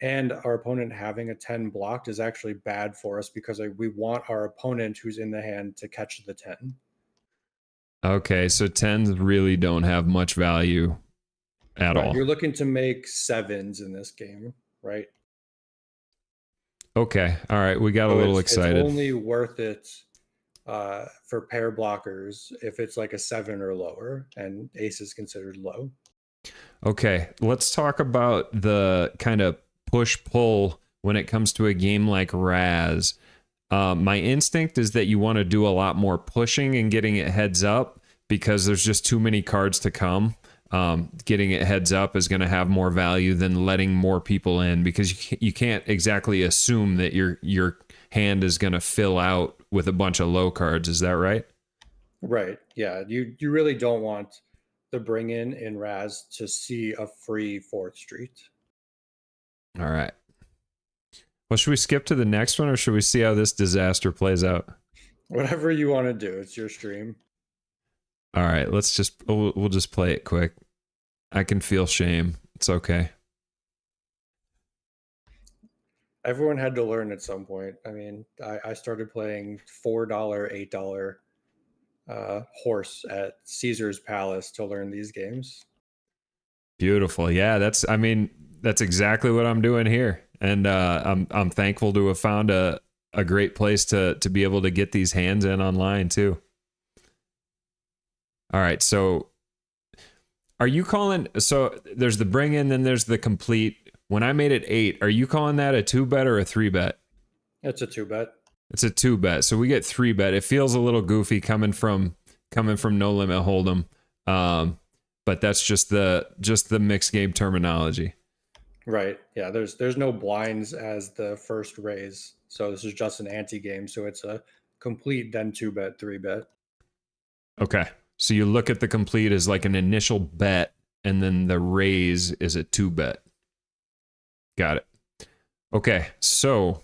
And our opponent having a 10 blocked is actually bad for us because we want our opponent who's in the hand to catch the 10. Okay, so 10s really don't have much value at Right. all. You're looking to make sevens in this game, right? Okay, all right, we got a So little it's excited. only worth it for pair blockers if it's like a 7 or lower, and ace is considered low. Okay, let's talk about the kind of push-pull when it comes to a game like Raz. My instinct is that you want to do a lot more pushing and getting it heads up because there's just too many cards to come. Getting it heads up is going to have more value than letting more people in, because you can't exactly assume that your hand is going to fill out with a bunch of low cards. Is that right? Right. Yeah. You really don't want the bring in Raz to see a free fourth street. All right. Well, should we skip to the next one, or should we see how this disaster plays out? Whatever you want to do, it's your stream. All right, we'll just play it quick. I can feel shame. It's okay. Everyone had to learn at some point. I mean, I started playing $4, $8 horse at Caesar's Palace to learn these games. Beautiful. Yeah, that's exactly what I'm doing here. And I'm thankful to have found a great place to be able to get these hands in online too. All right, so are you calling, so there's the bring in, then there's the complete. When I made it 8, are you calling that a 2-bet or a 3-bet? It's a 2-bet. It's a 2-bet. So we get 3-bet. It feels a little goofy coming from No Limit Hold'em. But that's just the mixed game terminology. Right. Yeah, there's no blinds as the first raise. So this is just an ante game. So it's a complete, then 2-bet, 3-bet. Okay. So you look at the complete as like an initial bet, and then the raise is a 2-bet. Got it. Okay. So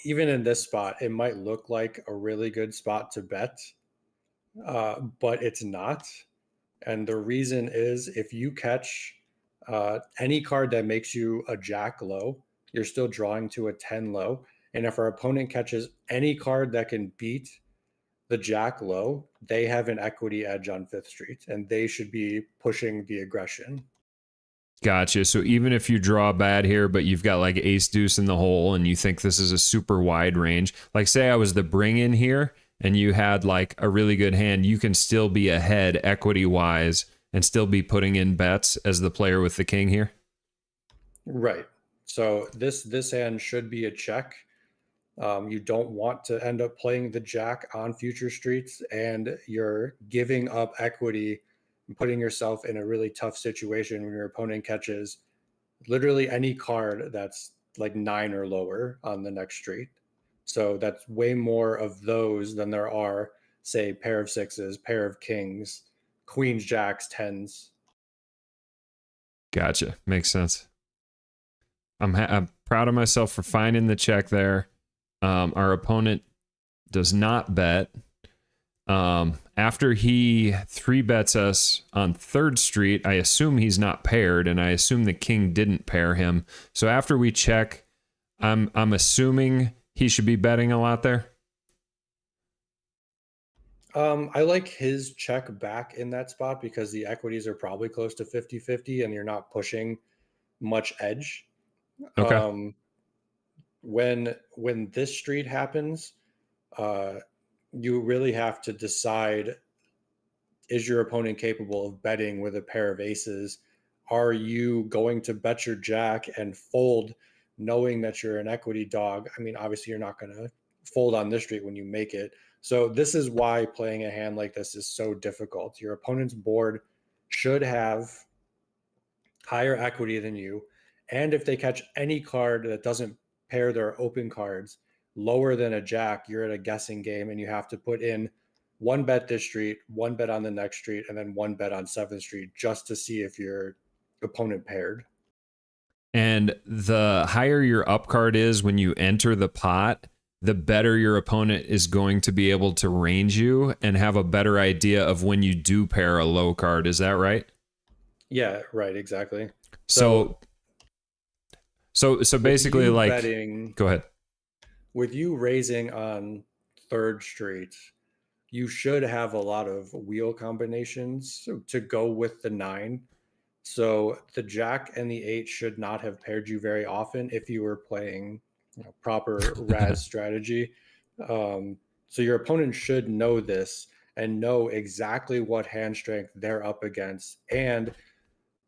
even in this spot, it might look like a really good spot to bet, but it's not. And the reason is if you catch any card that makes you a jack low, you're still drawing to a 10 low. And if our opponent catches any card that can beat the jack low, they have an equity edge on Fifth Street, and they should be pushing the aggression. gotcha. So even if you draw bad here, but you've got like ace deuce in the hole and you think this is a super wide range, like say I was the bring in here and you had like a really good hand, you can still be ahead equity wise and still be putting in bets as the player with the king here? Right. So this hand should be a check. You don't want to end up playing the jack on future streets, and you're giving up equity and putting yourself in a really tough situation when your opponent catches literally any card that's like 9 or lower on the next street. So that's way more of those than there are, say, pair of sixes, pair of kings, queens, jacks, tens. Gotcha. Makes sense. I'm proud of myself for finding the check there. Our opponent does not bet. After he 3-bets us on 3rd Street, I assume he's not paired, and I assume the king didn't pair him. So after we check, I'm assuming he should be betting a lot there. I like his check back in that spot because the equities are probably close to 50-50 and you're not pushing much edge. Okay. When this street happens, uh, you really have to decide, is your opponent capable of betting with a pair of aces? Are you going to bet your jack and fold knowing that you're an equity dog? I mean, obviously you're not going to fold on this street when you make it. So this is why playing a hand like this is so difficult. Your opponent's board should have higher equity than you. And if they catch any card that doesn't pair their open cards lower than a jack, you're at a guessing game and you have to put in one bet this street, one bet on the next street, and then one bet on 7th Street just to see if your opponent paired. And the higher your up card is when you enter the pot, the better your opponent is going to be able to range you and have a better idea of when you do pair a low card. Is that right? Yeah, right, exactly. So basically, like, betting, go ahead. with you raising on 3rd Street, you should have a lot of wheel combinations to go with the 9. So the jack and the 8 should not have paired you very often if you were playing proper Raz strategy. So your opponent should know this and know exactly what hand strength they're up against. And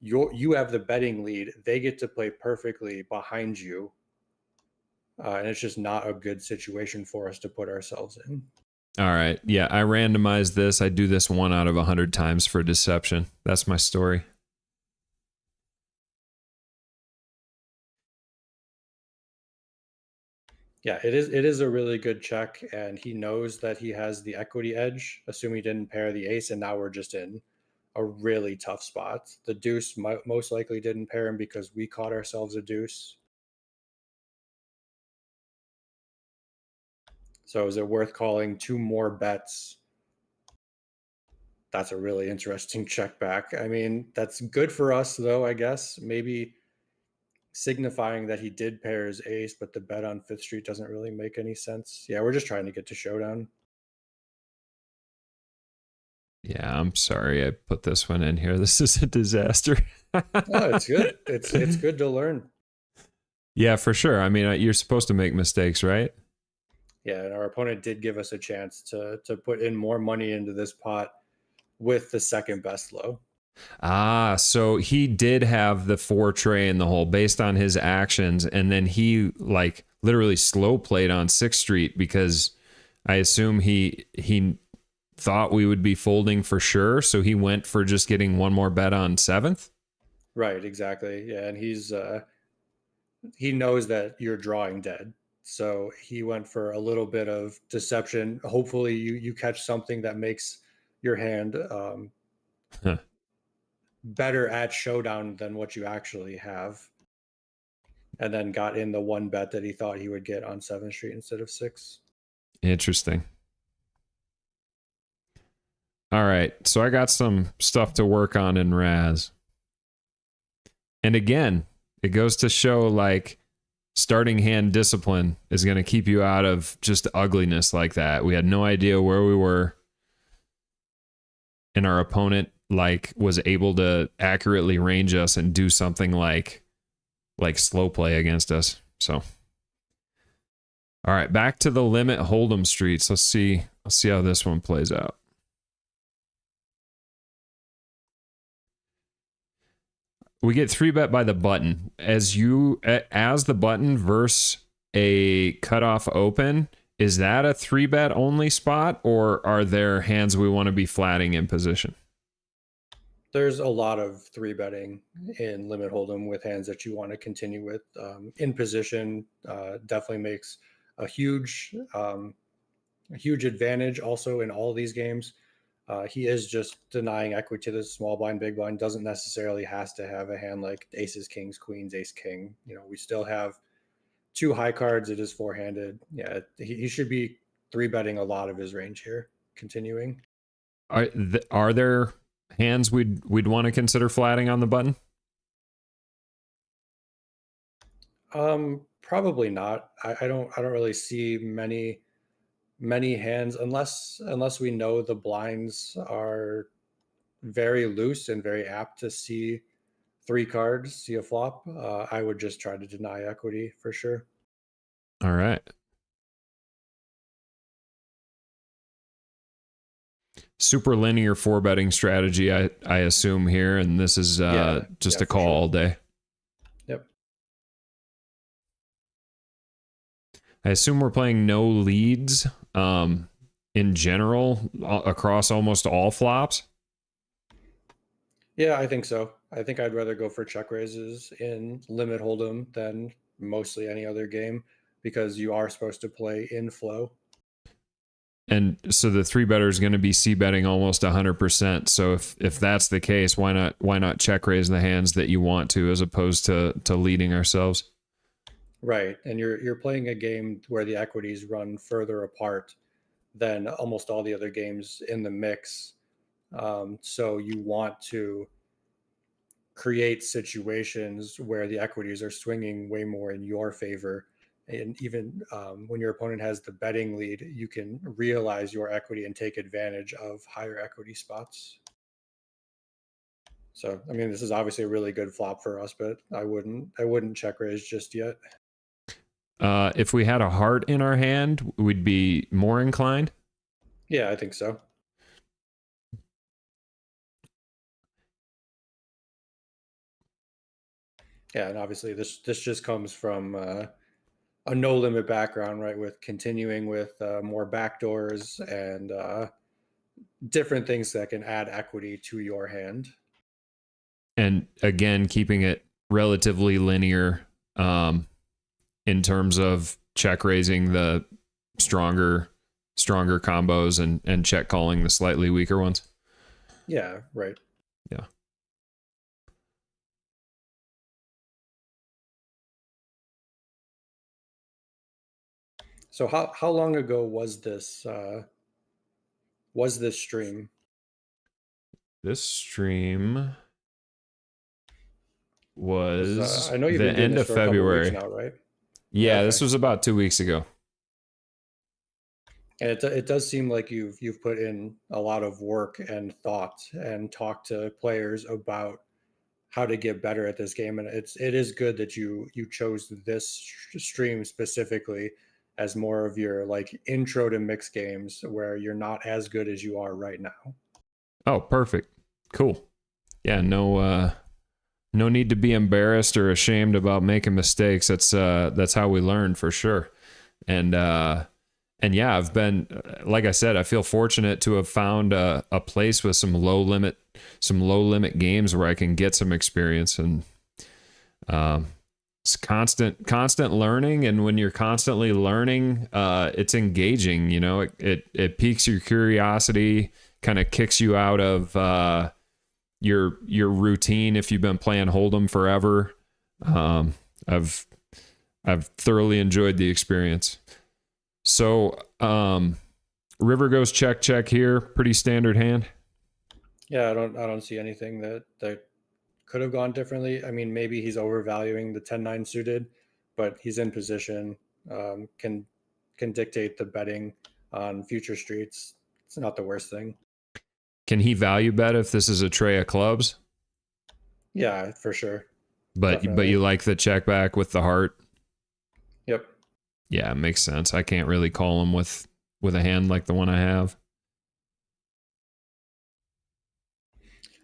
you have the betting lead. They get to play perfectly behind you. And it's just not a good situation for us to put ourselves in. All right. Yeah, I randomized this. I do this 1 out of 100 times for deception. That's my story. Yeah, it is a really good check, and he knows that he has the equity edge, assuming he didn't pair the ace, and now we're just in a really tough spot. The deuce most likely didn't pair him because we caught ourselves a deuce. So is it worth calling 2 more bets? That's a really interesting check back. I mean, that's good for us, though, I guess. Maybe signifying that he did pair his ace, but the bet on 5th Street doesn't really make any sense. Yeah, we're just trying to get to showdown. Yeah, I'm sorry I put this one in here. This is a disaster. Oh, it's good. It's good to learn. Yeah, for sure. I mean, you're supposed to make mistakes, right? Yeah, and our opponent did give us a chance to put in more money into this pot with the second best low. Ah, so he did have the 4 tray in the hole based on his actions, and then he like literally slow played on 6th Street because I assume he thought we would be folding for sure, so he went for just getting one more bet on 7th. Right, exactly. Yeah, and he knows that you're drawing dead. So he went for a little bit of deception. Hopefully you catch something that makes your hand better at showdown than what you actually have. And then got in the 1 bet that he thought he would get on 7th Street instead of 6. Interesting. All right, so I got some stuff to work on in Raz. And again, it goes to show like starting hand discipline is going to keep you out of just ugliness like that. We had no idea where we were, and our opponent like was able to accurately range us and do something like slow play against us. So all right, back to the limit hold'em streets. Let's see how this one plays out. We get 3-bet by the button. As the button versus a cutoff open, is that a 3-bet only spot, or are there hands we want to be flatting in position? There's a lot of 3-betting in limit hold'em with hands that you want to continue with. In position definitely makes a huge advantage also in all these games. He is just denying equity to the small blind, big blind. Doesn't necessarily has to have a hand like aces, kings, queens, ace, king. We still have two high cards. It is four-handed. Yeah, he should be 3-betting a lot of his range here. Continuing. Are there hands we'd want to consider flatting on the button? Probably not. I don't really see many hands unless we know the blinds are very loose and very apt to see three cards, see a flop. I would just try to deny equity for sure. All right. Super linear 4-betting strategy, I assume here, and this is just a call all day. Yep. I assume we're playing no leads in general across almost all flops. Yeah, I think so. I think I'd rather go for check raises in limit hold'em than mostly any other game because you are supposed to play in flow. And so the 3-better is going to be c-betting almost 100%. So if that's the case, why not check raise the hands that you want to, as opposed to leading ourselves? Right, and you're playing a game where the equities run further apart than almost all the other games in the mix. So you want to create situations where the equities are swinging way more in your favor. And even when your opponent has the betting lead, you can realize your equity and take advantage of higher equity spots. So, I mean, this is obviously a really good flop for us, but I wouldn't check raise just yet. If we had a heart in our hand, we'd be more inclined. Yeah, I think so. Yeah, and obviously this just comes from a no limit background, right? With continuing with more backdoors and different things that can add equity to your hand. And again, keeping it relatively linear in terms of check raising the stronger combos and check calling the slightly weaker ones. Yeah, right. Yeah. So how long ago was this stream? This stream was I know you've the been doing end this of for a couple weeks February. now, right? Yeah, Yeah, okay. this was about 2 weeks ago. And it does seem like you've put in a lot of work and thought and talked to players about how to get better at this game, and it is good that you chose this stream specifically as more of your like intro to mixed games where you're not as good as you are right now. Oh, perfect. Cool. Yeah, no need to be embarrassed or ashamed about making mistakes. That's how we learn, for sure. And yeah, I've been, like I said, I feel fortunate to have found a place with some low limit games where I can get some experience. And it's constant learning. And when you're constantly learning, it's engaging. It piques your curiosity, kind of kicks you out of your routine if you've been playing Hold'em forever. I've thoroughly enjoyed the experience. So river goes check here, pretty standard hand. Yeah, I don't see anything that could have gone differently. I mean, maybe he's overvaluing the 10-9 suited, but he's in position, can dictate the betting on future streets. It's not the worst thing. Can he value bet if this is a tray of clubs? Yeah, for sure. But Definitely. you like the check back with the heart? Yep. Yeah, it makes sense. I can't really call him with a hand like the one I have.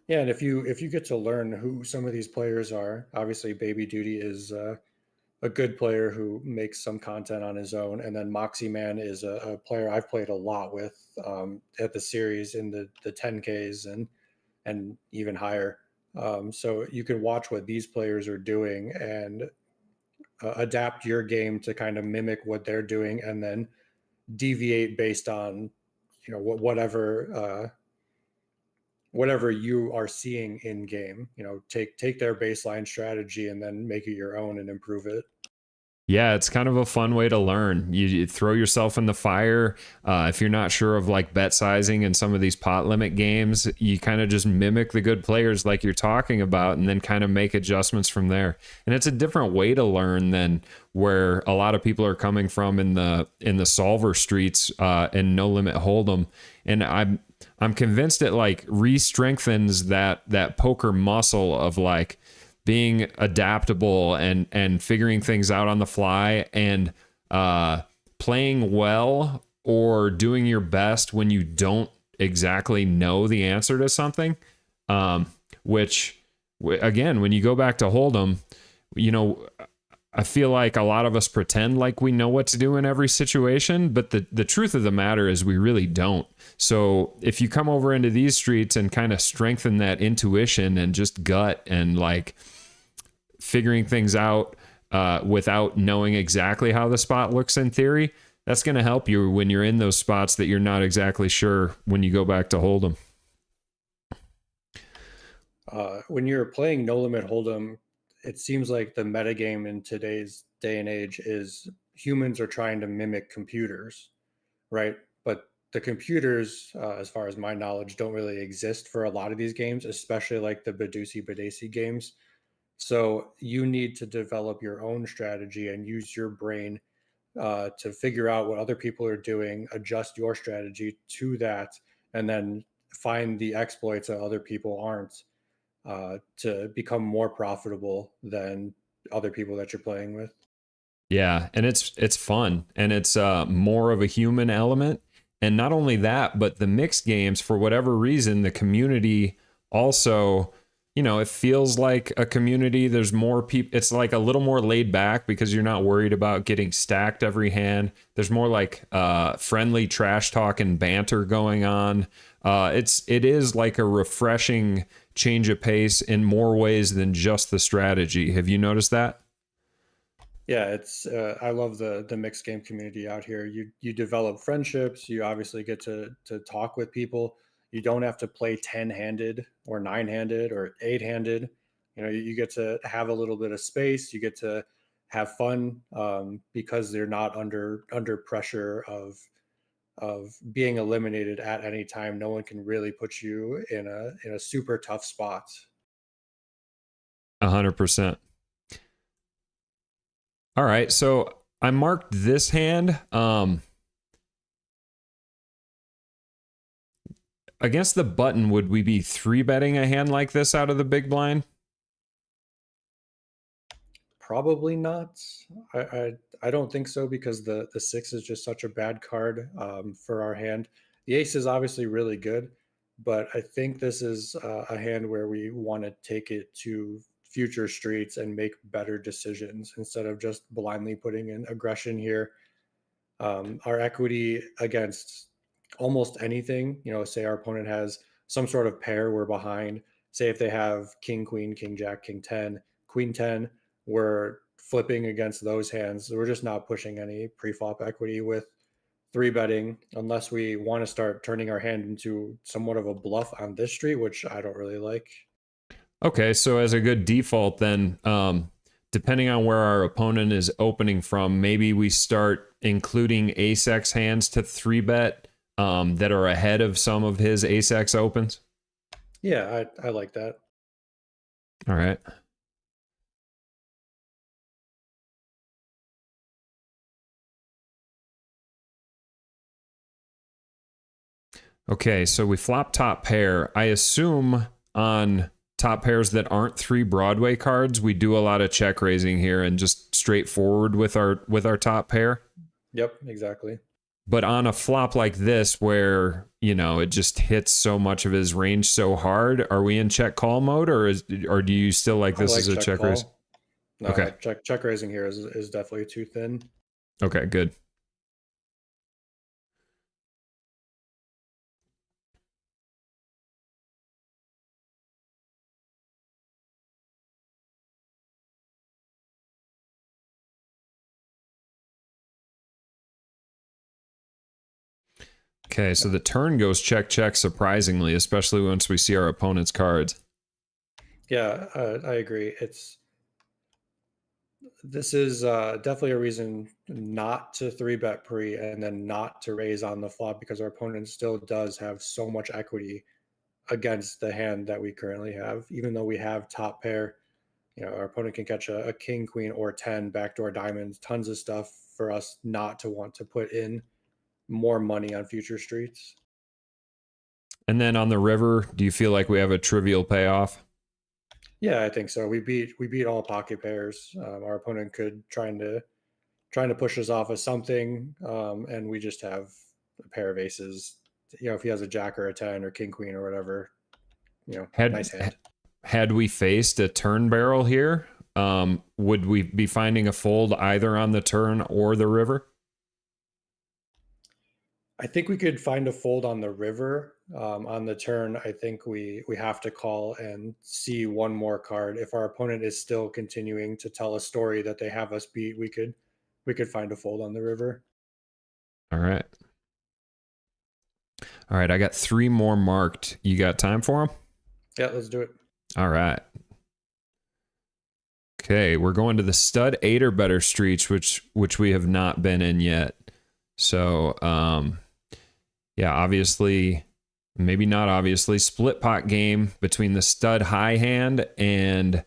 Yeah, and if you get to learn who some of these players are, obviously Baby Duty is a good player who makes some content on his own, and then Moxie Man is a player I've played a lot with at the series in the 10Ks and even higher. So you can watch what these players are doing and adapt your game to kind of mimic what they're doing, and then deviate based on whatever you are seeing in game. Take their baseline strategy and then make it your own and improve it. Yeah, it's kind of a fun way to learn. You throw yourself in the fire. If you're not sure of like bet sizing and some of these pot limit games, you kind of just mimic the good players like you're talking about and then kind of make adjustments from there. And it's a different way to learn than where a lot of people are coming from in the solver streets and no limit hold'em. And I'm convinced it like re-strengthens that poker muscle of like being adaptable and figuring things out on the fly and playing well or doing your best when you don't exactly know the answer to something. Which again, when you go back to Hold'em, I feel like a lot of us pretend like we know what to do in every situation, but the truth of the matter is we really don't. So if you come over into these streets and kind of strengthen that intuition and just gut and like figuring things out without knowing exactly how the spot looks in theory, that's going to help you when you're in those spots that you're not exactly sure when you go back to Hold'em. When you're playing No Limit Hold'em, it seems like the metagame in today's day and age is humans are trying to mimic computers, right? But the computers, as far as my knowledge, don't really exist for a lot of these games, especially like the Badusi Badesi games. So you need to develop your own strategy and use your brain to figure out what other people are doing, adjust your strategy to that, and then find the exploits that other people aren't to become more profitable than other people that you're playing with. Yeah, and it's fun and it's more of a human element. And not only that, but the mixed games, for whatever reason, the community also, it feels like a community. There's more people. It's like a little more laid back because you're not worried about getting stacked every hand. There's more like friendly trash talk and banter going on. It is like a refreshing change of pace in more ways than just the strategy. Have you noticed that? Yeah, it's I love the mixed game community out here. You develop friendships. You obviously get to talk with people. You don't have to play 10-handed or 9-handed or 8-handed. You get to have a little bit of space. You get to have fun because they're not under pressure of being eliminated at any time. No one can really put you in a super tough spot. 100%. All right, so I marked this hand. Against the button, would we be three betting a hand like this out of the big blind? Probably not. I don't think so because the six is just such a bad card for our hand. The ace is obviously really good, but I think this is a hand where we want to take it to future streets and make better decisions instead of just blindly putting in aggression here. Our equity against almost anything, say our opponent has some sort of pair we're behind. Say if they have king, queen, king, jack, king 10, queen 10, we're flipping against those hands. So we're just not pushing any pre-flop equity with three betting unless we want to start turning our hand into somewhat of a bluff on this street, which I don't really like. Okay, so as a good default, then, depending on where our opponent is opening from, maybe we start including ace X hands to three bet that are ahead of some of his ace X opens. Yeah, I like that. All right. Okay, so we flop top pair. I assume on top pairs that aren't three Broadway cards, we do a lot of check raising here and just straightforward with our top pair. Yep, exactly. But on a flop like this, where it just hits so much of his range so hard, are we in check call mode, or do you still like I this as like a check check raise? call. No, Okay, check raising here is definitely too thin. okay, good. Okay, so the turn goes check check surprisingly, especially once we see our opponent's cards. Yeah, I agree. This is definitely a reason not to three bet pre and then not to raise on the flop, because our opponent still does have so much equity against the hand that we currently have. Even though we have top pair, our opponent can catch a king, queen, or 10 backdoor diamonds, tons of stuff for us not to want to put in more money on future streets. And then on the river, do you feel like we have a trivial payoff? Yeah, I think so. We beat all pocket pairs. Our opponent could trying to push us off of something, and we just have a pair of aces. If he has a jack or a 10 or king queen or whatever, Had nice hand. had we faced a turn barrel here, would we be finding a fold either on the turn or the river? I think we could find a fold on the river. On the turn, I think we have to call and see one more card. If our opponent is still continuing to tell a story that they have us beat, we could find a fold on the river. All right. All right, I got 3 more marked. You got time for them? Yeah, let's do it. All right. Okay, we're going to the stud 8 or better streets, which we have not been in yet. So, yeah, obviously, maybe not obviously, split pot game between the stud high hand and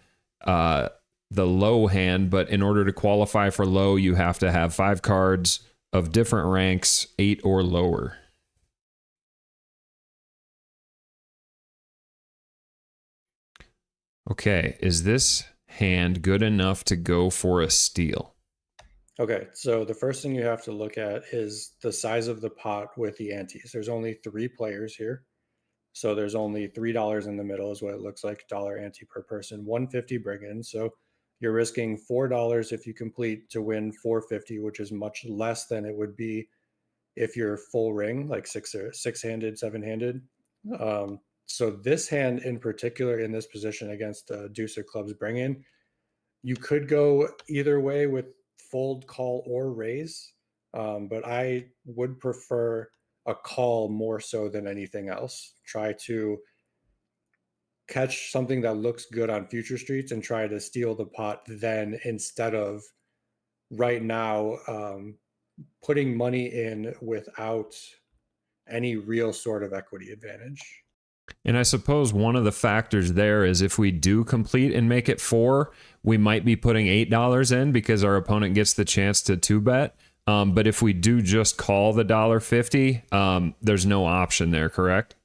the low hand. But in order to qualify for low, you have to have 5 cards of different ranks, 8 or lower. Okay, is this hand good enough to go for a steal? Okay, so the first thing you have to look at is the size of the pot with the antes. There's only 3 players here. So there's only $3 in the middle is what it looks like, dollar ante per person, 150 bring in. So you're risking $4 if you complete to win 450, which is much less than it would be if you're full ring, like six-handed, seven-handed. So this hand in particular in this position against deuce of clubs bring in, you could go either way with fold, call, or raise, but I would prefer a call more so than anything else. Try to catch something that looks good on future streets and try to steal the pot then, instead of right now putting money in without any real sort of equity advantage. And I suppose one of the factors there is if we do complete and make it 4, we might be putting $8 in because our opponent gets the chance to 2-bet. But if we do just call the $1.50, there's no option there, correct?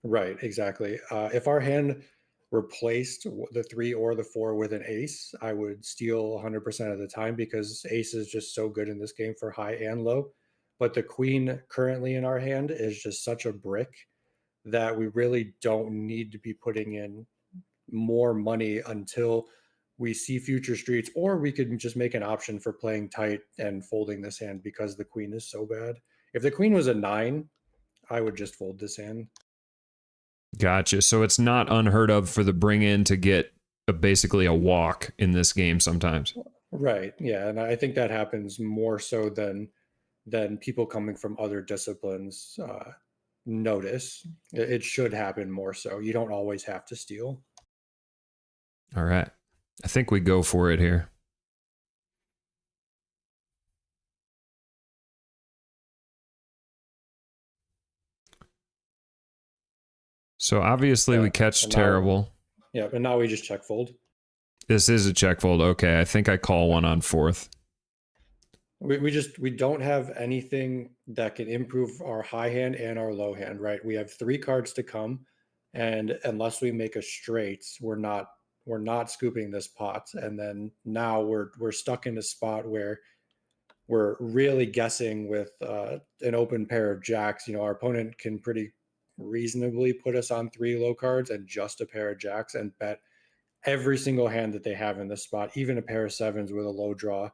Right, exactly. If our hand replaced the 3 or the 4 with an ace, I would steal 100% of the time, because ace is just so good in this game for high and low. But the queen currently in our hand is just such a brick that we really don't need to be putting in more money until we see future streets, or we could just make an option for playing tight and folding this hand because the queen is so bad. If the queen was a 9, I would just fold this hand. Gotcha. So it's not unheard of for the bring in to get basically a walk in this game sometimes. Right. Yeah, and I think that happens more so than people coming from other disciplines notice. It should happen more so. You don't always have to steal. All right. I think we go for it here. So obviously we Yeah, catch and now terrible. yeah, and now we just check fold. This is a check fold. Okay, I think I call one on 4th. We don't have anything that can improve our high hand and our low hand, right? We have 3 cards to come, and unless we make a straight, we're not scooping this pot. And then now we're stuck in a spot where we're really guessing with an open pair of jacks. Our opponent can pretty reasonably put us on 3 low cards and just a pair of jacks and bet every single hand that they have in this spot. Even a pair of sevens with a low draw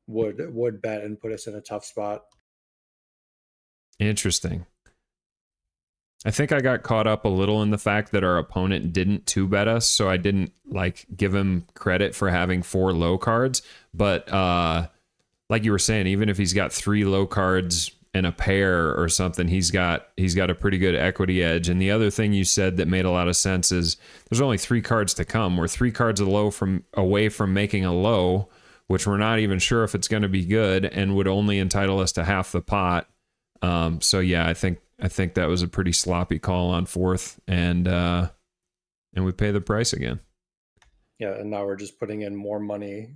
would bet and put us in a tough spot. Interesting. I think I got caught up a little in the fact that our opponent didn't 2-bet us, so I didn't like give him credit for having 4 low cards. But like you were saying, even if he's got 3 low cards and a pair or something, he's got a pretty good equity edge. And the other thing you said that made a lot of sense is there's only 3 cards to come. We're 3 cards away from making a low, which we're not even sure if it's going to be good and would only entitle us to half the pot. So yeah, I think that was a pretty sloppy call on 4th, and we pay the price again. Yeah, and now we're just putting in more money,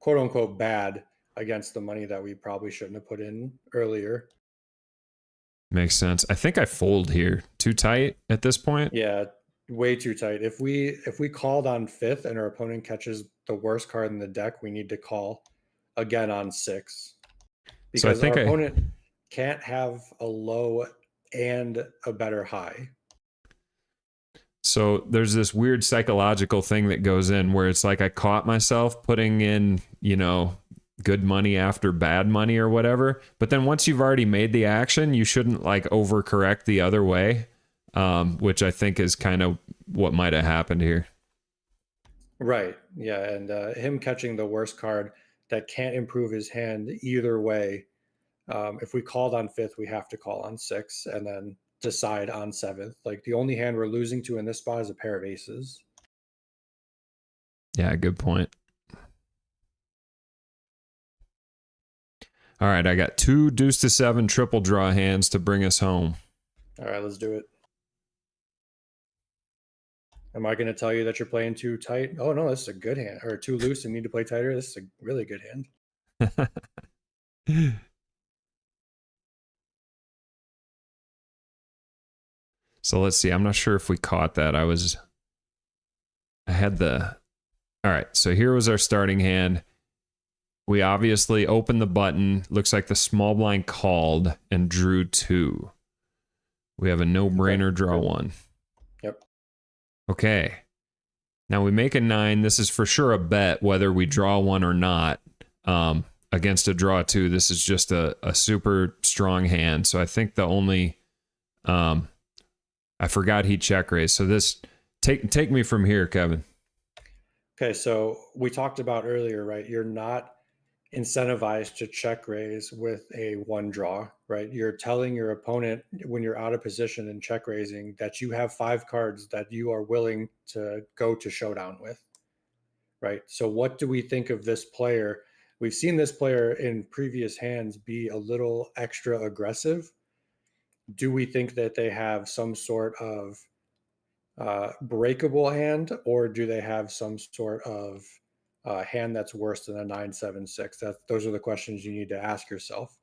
quote unquote, bad against the money that we probably shouldn't have put in earlier. Makes sense. I think I fold here. Too tight at this point? Yeah, way too tight. If we called on 5th and our opponent catches the worst card in the deck, we need to call again on 6. Because our opponent can't have a low and a better high. So there's this weird psychological thing that goes in where it's like I caught myself putting in, good money after bad money or whatever. But then once you've already made the action, you shouldn't like overcorrect the other way, which I think is kind of what might have happened here. Right. Yeah. And him catching the worst card that can't improve his hand either way. If we called on 5th, we have to call on 6 and then decide on 7th. Like the only hand we're losing to in this spot is a pair of aces. Yeah, good point. All right, I got 2 deuce to 7 triple draw hands to bring us home. All right, let's do it. Am I going to tell you that you're playing too tight? Oh, no, this is a good hand. Or too loose and need to play tighter. This is a really good hand. So let's see. I'm not sure if we caught that. All right, so here was our starting hand. We obviously opened the button. Looks like the small blind called and drew 2. We have a no-brainer draw 1. Yep. Okay. Now we make a 9. This is for sure a bet whether we draw 1 or not. Against a draw 2, this is just a super strong hand. So I think the only... I forgot he check raised. So this... Take me from here, Kevin. Okay, so we talked about earlier, right? You're not incentivized to check raise with a 1 draw, right? You're telling your opponent when you're out of position and check raising that you have 5 cards that you are willing to go to showdown with, right? So what do we think of this player? We've seen this player in previous hands be a little extra aggressive. Do we think that they have some sort of breakable hand, or do they have some sort of hand that's worse than a 9-7-6? Those are the questions you need to ask yourself.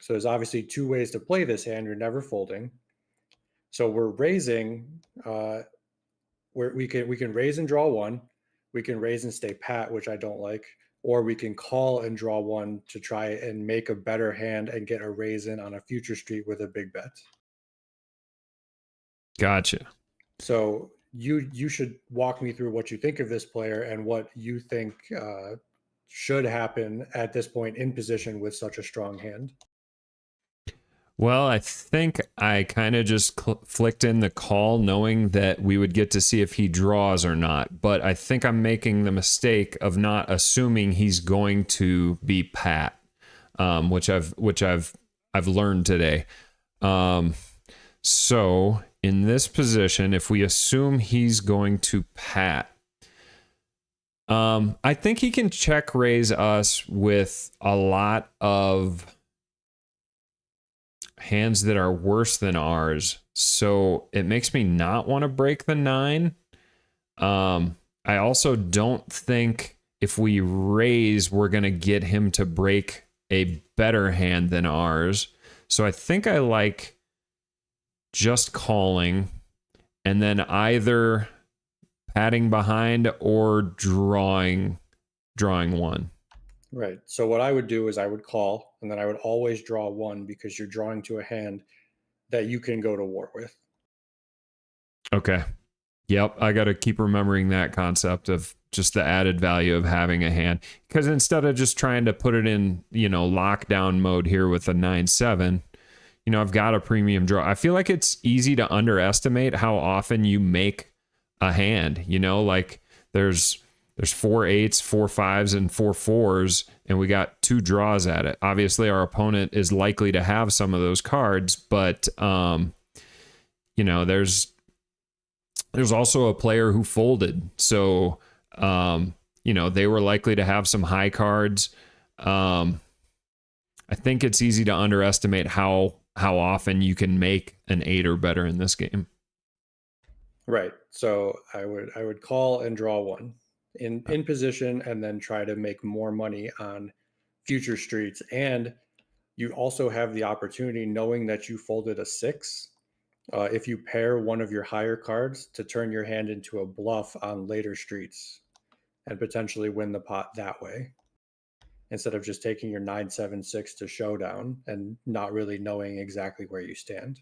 So there's obviously 2 ways to play this hand. You're never folding. So we're raising. We can raise and draw 1. We can raise and stay pat, which I don't like, or we can call and draw 1 to try and make a better hand and get a raise in on a future street with a big bet. Gotcha. So you should walk me through what you think of this player and what you think should happen at this point in position with such a strong hand. Well, I think I kind of just flicked in the call knowing that we would get to see if he draws or not. But I think I'm making the mistake of not assuming he's going to be pat, which I've learned today. So in this position, if we assume he's going to pat, I think he can check raise us with a lot of hands that are worse than ours. So it makes me not want to break the 9. I also don't think if we raise, we're going to get him to break a better hand than ours. So I think I like just calling and then either patting behind or drawing 1. Right. So what I would do is I would call, and then I would always draw one because you're drawing to a hand that you can go to war with. Okay. Yep, I got to keep remembering that concept of just the added value of having a hand, because instead of just trying to put it in, lockdown mode here with a 9/7, I've got a premium draw. I feel like it's easy to underestimate how often you make a hand. Like there's 4 8s, 4 5s, and 4 4s, and we got 2 draws at it. Obviously, our opponent is likely to have some of those cards, but there's also a player who folded, so they were likely to have some high cards. I think it's easy to underestimate how often you can make an 8 or better in this game. Right. So I would call and draw one in position, and then try to make more money on future streets. And you also have the opportunity, knowing that you folded a 6, if you pair one of your higher cards, to turn your hand into a bluff on later streets and potentially win the pot that way, instead of just taking your 9 7 6 to showdown and not really knowing exactly where you stand.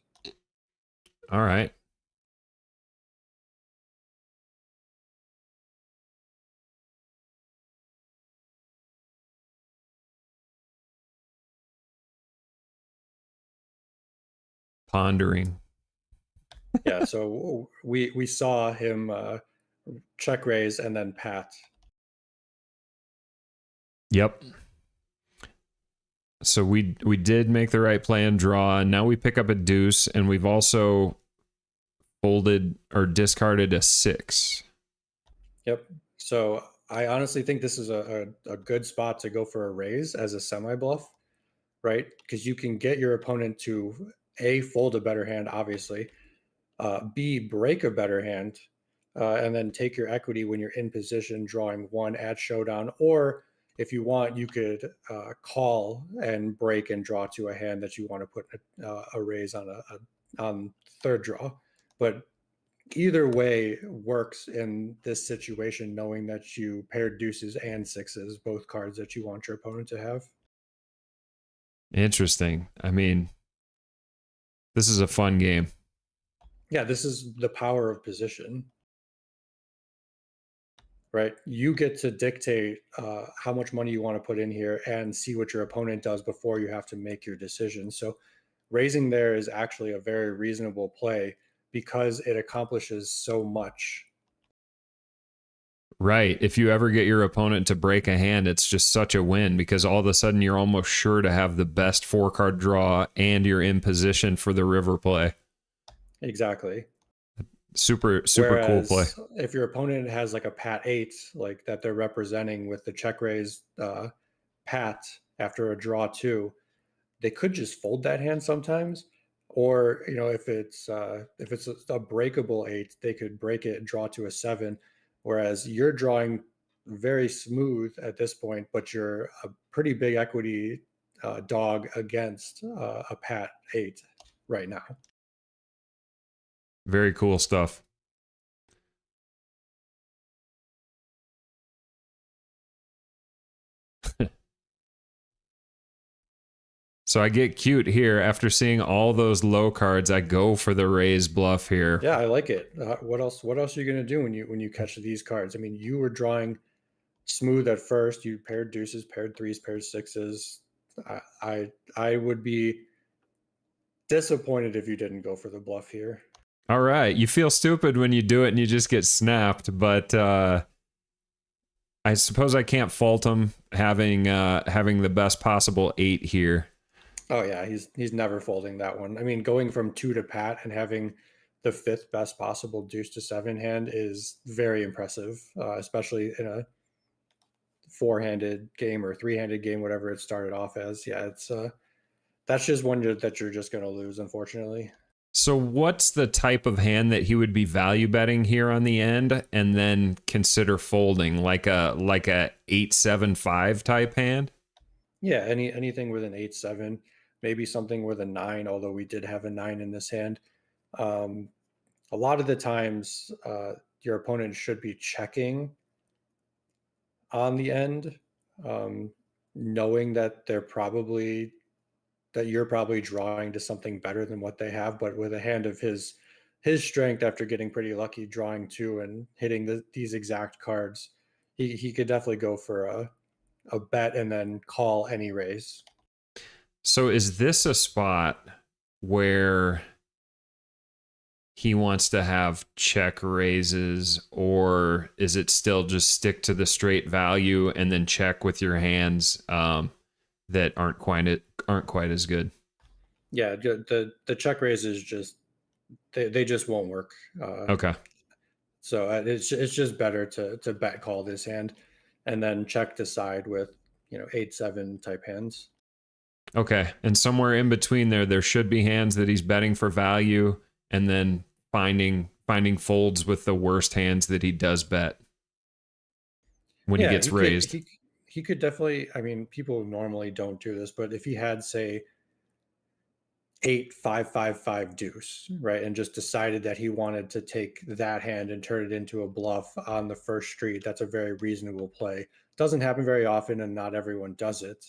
All right. Pondering. Yeah, so we saw him check raise and then pat. Yep. So we did make the right play and draw, and now we pick up a deuce, and we've also folded or discarded a 6. Yep. So I honestly think this is a good spot to go for a raise as a semi bluff, right? Because you can get your opponent to A, fold a better hand, obviously, B, break a better hand, and then take your equity when you're in position, drawing one at showdown. Or if you want, you could call and break and draw to a hand that you want to put a raise on on third draw. But either way works in this situation, knowing that you paired deuces and 6s, both cards that you want your opponent to have. Interesting. I mean, this is a fun game. Yeah, this is the power of position, right? You get to dictate how much money you want to put in here and see what your opponent does before you have to make your decision. So raising there is actually a very reasonable play because it accomplishes so much. Right. If you ever get your opponent to break a hand, it's just such a win, because all of a sudden you're almost sure to have the best 4-card draw and you're in position for the river play. Exactly. Super cool play. Whereas if your opponent has like a pat 8, like that they're representing with the check raise pat after a draw 2, they could just fold that hand sometimes. Or if it's a breakable 8, they could break it and draw to a 7. Whereas you're drawing very smooth at this point, but you're a pretty big equity dog against a pat 8 right now. Very cool stuff. So I get cute here after seeing all those low cards. I go for the raise bluff here. Yeah, I like it. What else? What else are you gonna do when you catch these cards? I mean, you were drawing smooth at first. You paired deuces, paired threes, paired 6s. I would be disappointed if you didn't go for the bluff here. All right. You feel stupid when you do it and you just get snapped, but I suppose I can't fault him having the best possible 8 here. Oh yeah, he's never folding that one. I mean, going from 2 to pat and having the 5th best possible deuce to 7 hand is very impressive, especially in a 4-handed game or 3-handed game, whatever it started off as. Yeah, it's that's just one that you're just going to lose, unfortunately. So what's the type of hand that he would be value betting here on the end and then consider folding, like a 8-7-5 type hand? Yeah, anything with an 8-7, maybe something with a 9, although we did have a 9 in this hand. Um, a lot of the times, your opponent should be checking on the end. Um, knowing that you're probably drawing to something better than what they have, but with a hand of his strength after getting pretty lucky drawing two and hitting these exact cards, he could definitely go for a bet and then call any raise. So is this a spot where he wants to have check raises, or is it still just stick to the straight value and then check with your hands that aren't quite as good? Yeah, the check raises just they just won't work. Okay. So it's just better to bet call this hand, and then check the side with 8-7 type hands. Okay. And somewhere in between there should be hands that he's betting for value, and then finding folds with the worst hands that he does bet when he Yeah, gets raised. he could definitely. I mean, people normally don't do this, but if he had, say, 8-5-5-5 deuce, right, and just decided that he wanted to take that hand and turn it into a bluff on the first street, that's a very reasonable play. Doesn't happen very often, and not everyone does it,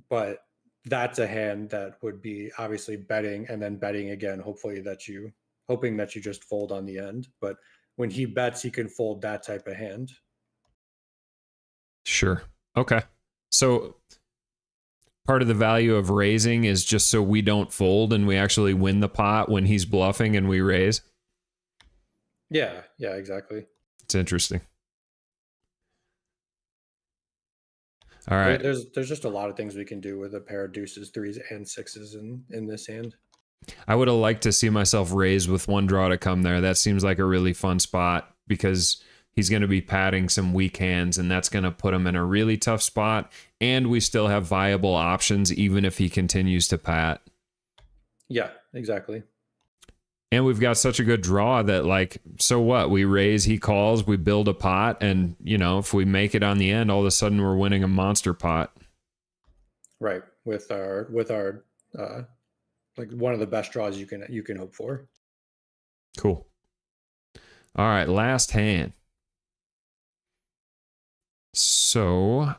but that's a hand that would be obviously betting and then betting again, hoping that you just fold on the end. But when he bets, he can fold that type of hand. Sure. Okay. So part of the value of raising is just so we don't fold and we actually win the pot when he's bluffing and we raise. Yeah, exactly. It's interesting. All right. There's just a lot of things we can do with a pair of deuces, threes, and sixes in this hand. I would have liked to see myself raise with one draw to come there. That seems like a really fun spot because he's going to be padding some weak hands, and that's going to put him in a really tough spot. And we still have viable options even if he continues to pat. Yeah, exactly. And we've got such a good draw that, like, so what? We raise, he calls, we build a pot, and, if we make it on the end, all of a sudden we're winning a monster pot. Right. With our like one of the best draws you can hope for. Cool. All right, last hand. So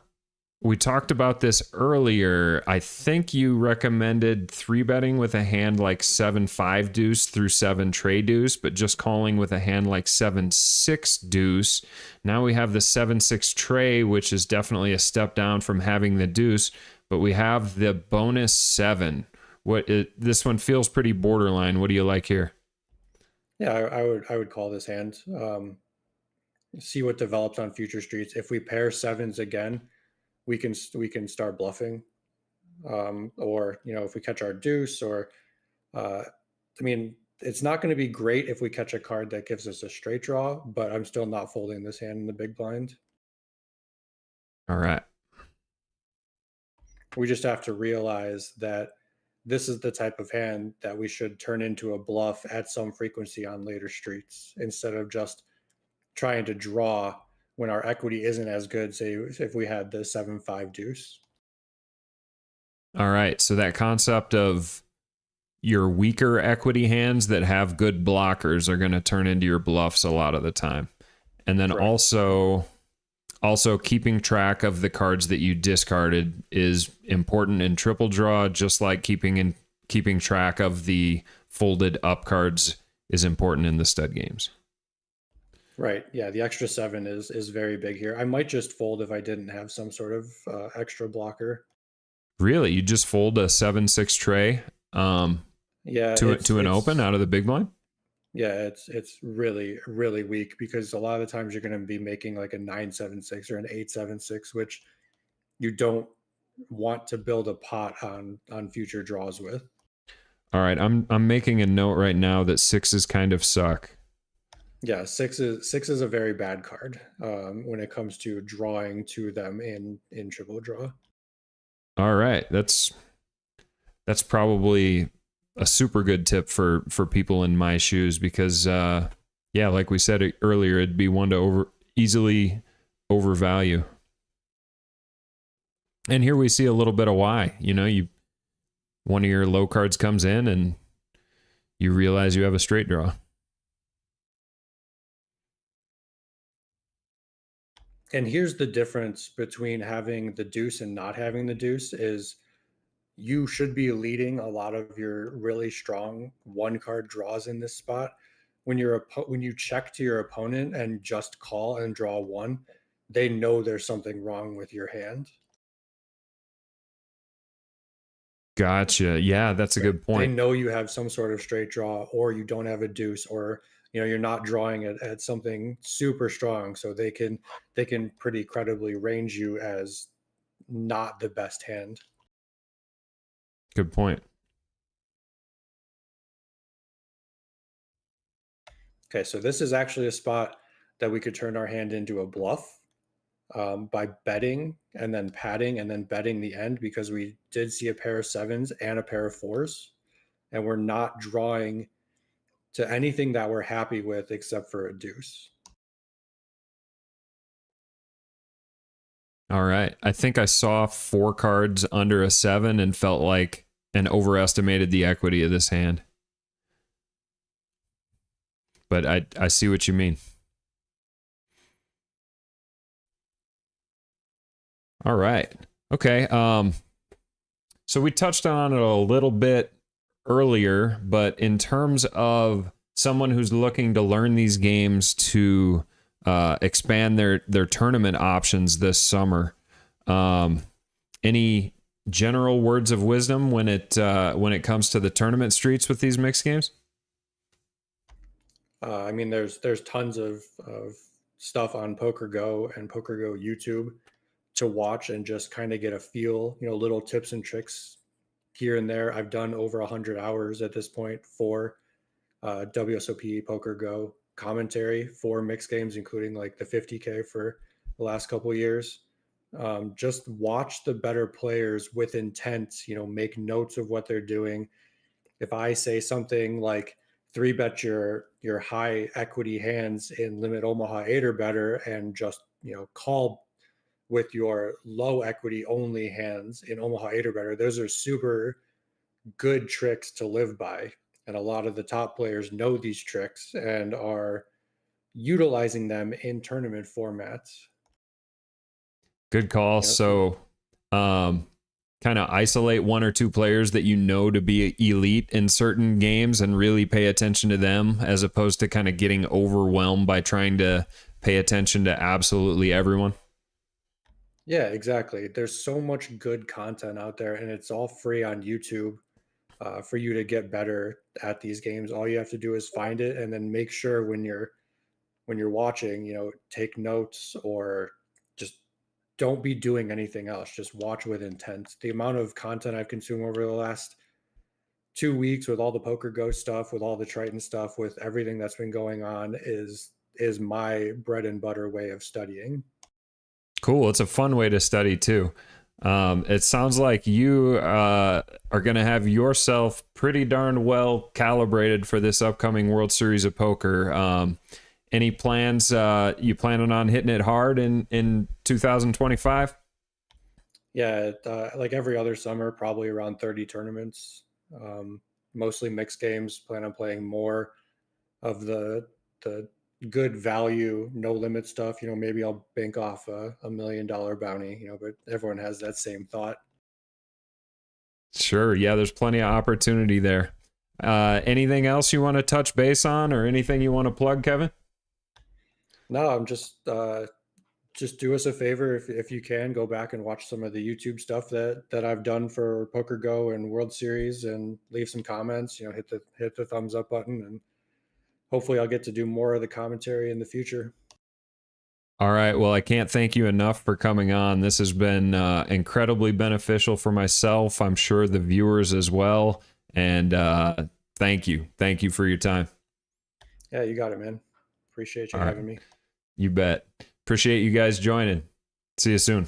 we talked about this earlier. I think you recommended 3-betting with a hand like 7-5 deuce through 7 tray deuce, but just calling with a hand like 7-6 deuce. Now we have the 7-6 tray, which is definitely a step down from having the deuce, but we have the bonus 7. This one feels pretty borderline. What do you like here? Yeah, I would call this hand. See what develops on future streets. If we pair sevens again, we can start bluffing, or if we catch our deuce, or I mean, it's not going to be great if we catch a card that gives us a straight draw, but I'm still not folding this hand in the big blind. All right. We just have to realize that this is the type of hand that we should turn into a bluff at some frequency on later streets instead of just trying to draw when our equity isn't as good, say if we had the 7-5 deuce. All right. So that concept of your weaker equity hands that have good blockers are going to turn into your bluffs a lot of the time. And then Right. also keeping track of the cards that you discarded is important in triple draw, just like keeping track of the folded up cards is important in the stud games. Right. Yeah, the extra 7 is very big here. I might just fold if I didn't have some sort of extra blocker. Really? You just fold a 7-6 tray Yeah, to an open out of the big blind? Yeah, it's really really weak because a lot of the times you're going to be making like a 9-7-6 or an 8-7-6, which you don't want to build a pot on future draws with. All right, I'm making a note right now that 6s kind of suck. Yeah, six is a very bad card when it comes to drawing to them in triple draw. All right, that's probably a super good tip for people in my shoes because yeah, like we said earlier, it'd be one to easily overvalue. And here we see a little bit of why. One of your low cards comes in and you realize you have a straight draw. And here's the difference between having the deuce and not having the deuce is you should be leading a lot of your really strong one card draws in this spot. When you check to your opponent and just call and draw one, they know there's something wrong with your hand. Gotcha. Yeah, that's a Right. good They point. know you have some sort of straight draw, or you don't have a deuce, or you're not drawing it at something super strong, so they can pretty credibly range you as not the best hand. Good point. Okay, so this is actually a spot that we could turn our hand into a bluff by betting and then padding and then betting the end because we did see a pair of sevens and a pair of fours, and we're not drawing to anything that we're happy with except for a deuce. All right. I think I saw 4 cards under a 7 and felt like and overestimated the equity of this hand. But I see what you mean. All right. Okay. So we touched on it a little bit earlier, but in terms of someone who's looking to learn these games to expand their tournament options this summer, any general words of wisdom when it comes to the tournament streets with these mixed games? I mean, there's tons of stuff on Poker Go and Poker Go YouTube to watch and just kind of get a feel, little tips and tricks here and there. I've done over 100 hours at this point for WSOP Poker Go commentary for mixed games, including like the 50K for the last couple of years. Just watch the better players with intent, make notes of what they're doing. If I say something like three bet your high equity hands in limit Omaha 8 or better and just call with your low equity only hands in Omaha 8 or better, those are super good tricks to live by. And a lot of the top players know these tricks and are utilizing them in tournament formats. Good call. So So, kind of isolate 1 or 2 players that you know to be elite in certain games and really pay attention to them as opposed to kind of getting overwhelmed by trying to pay attention to absolutely everyone. yeah, exactly. There's so much good content out there, and it's all free on YouTube for you to get better at these games. All you have to do is find it, and then make sure when you're watching, take notes or just don't be doing anything else. Just watch with intent. The amount of content I've consumed over the last 2 weeks with all the Poker Go stuff, with all the Triton stuff, with everything that's been going on is my bread and butter way of studying. Cool. It's a fun way to study too. It sounds like you are going to have yourself pretty darn well calibrated for this upcoming World Series of Poker. Any plans? You planning on hitting it hard in 2025? Yeah, like every other summer, probably around 30 tournaments, mostly mixed games. Plan on playing more of the good value, no limit stuff. Maybe I'll bank off a $1 million bounty. But everyone has that same thought. Sure. Yeah, there's plenty of opportunity there. Anything else you want to touch base on, or anything you want to plug, Kevin? No, I'm just do us a favor if you can go back and watch some of the YouTube stuff that I've done for Poker Go and World Series and leave some comments. Hit the thumbs up button, and hopefully I'll get to do more of the commentary in the future. All right. Well, I can't thank you enough for coming on. This has been incredibly beneficial for myself. I'm sure the viewers as well. And thank you. Thank you for your time. Yeah, you got it, man. Appreciate you All right. having me. You bet. Appreciate you guys joining. See you soon.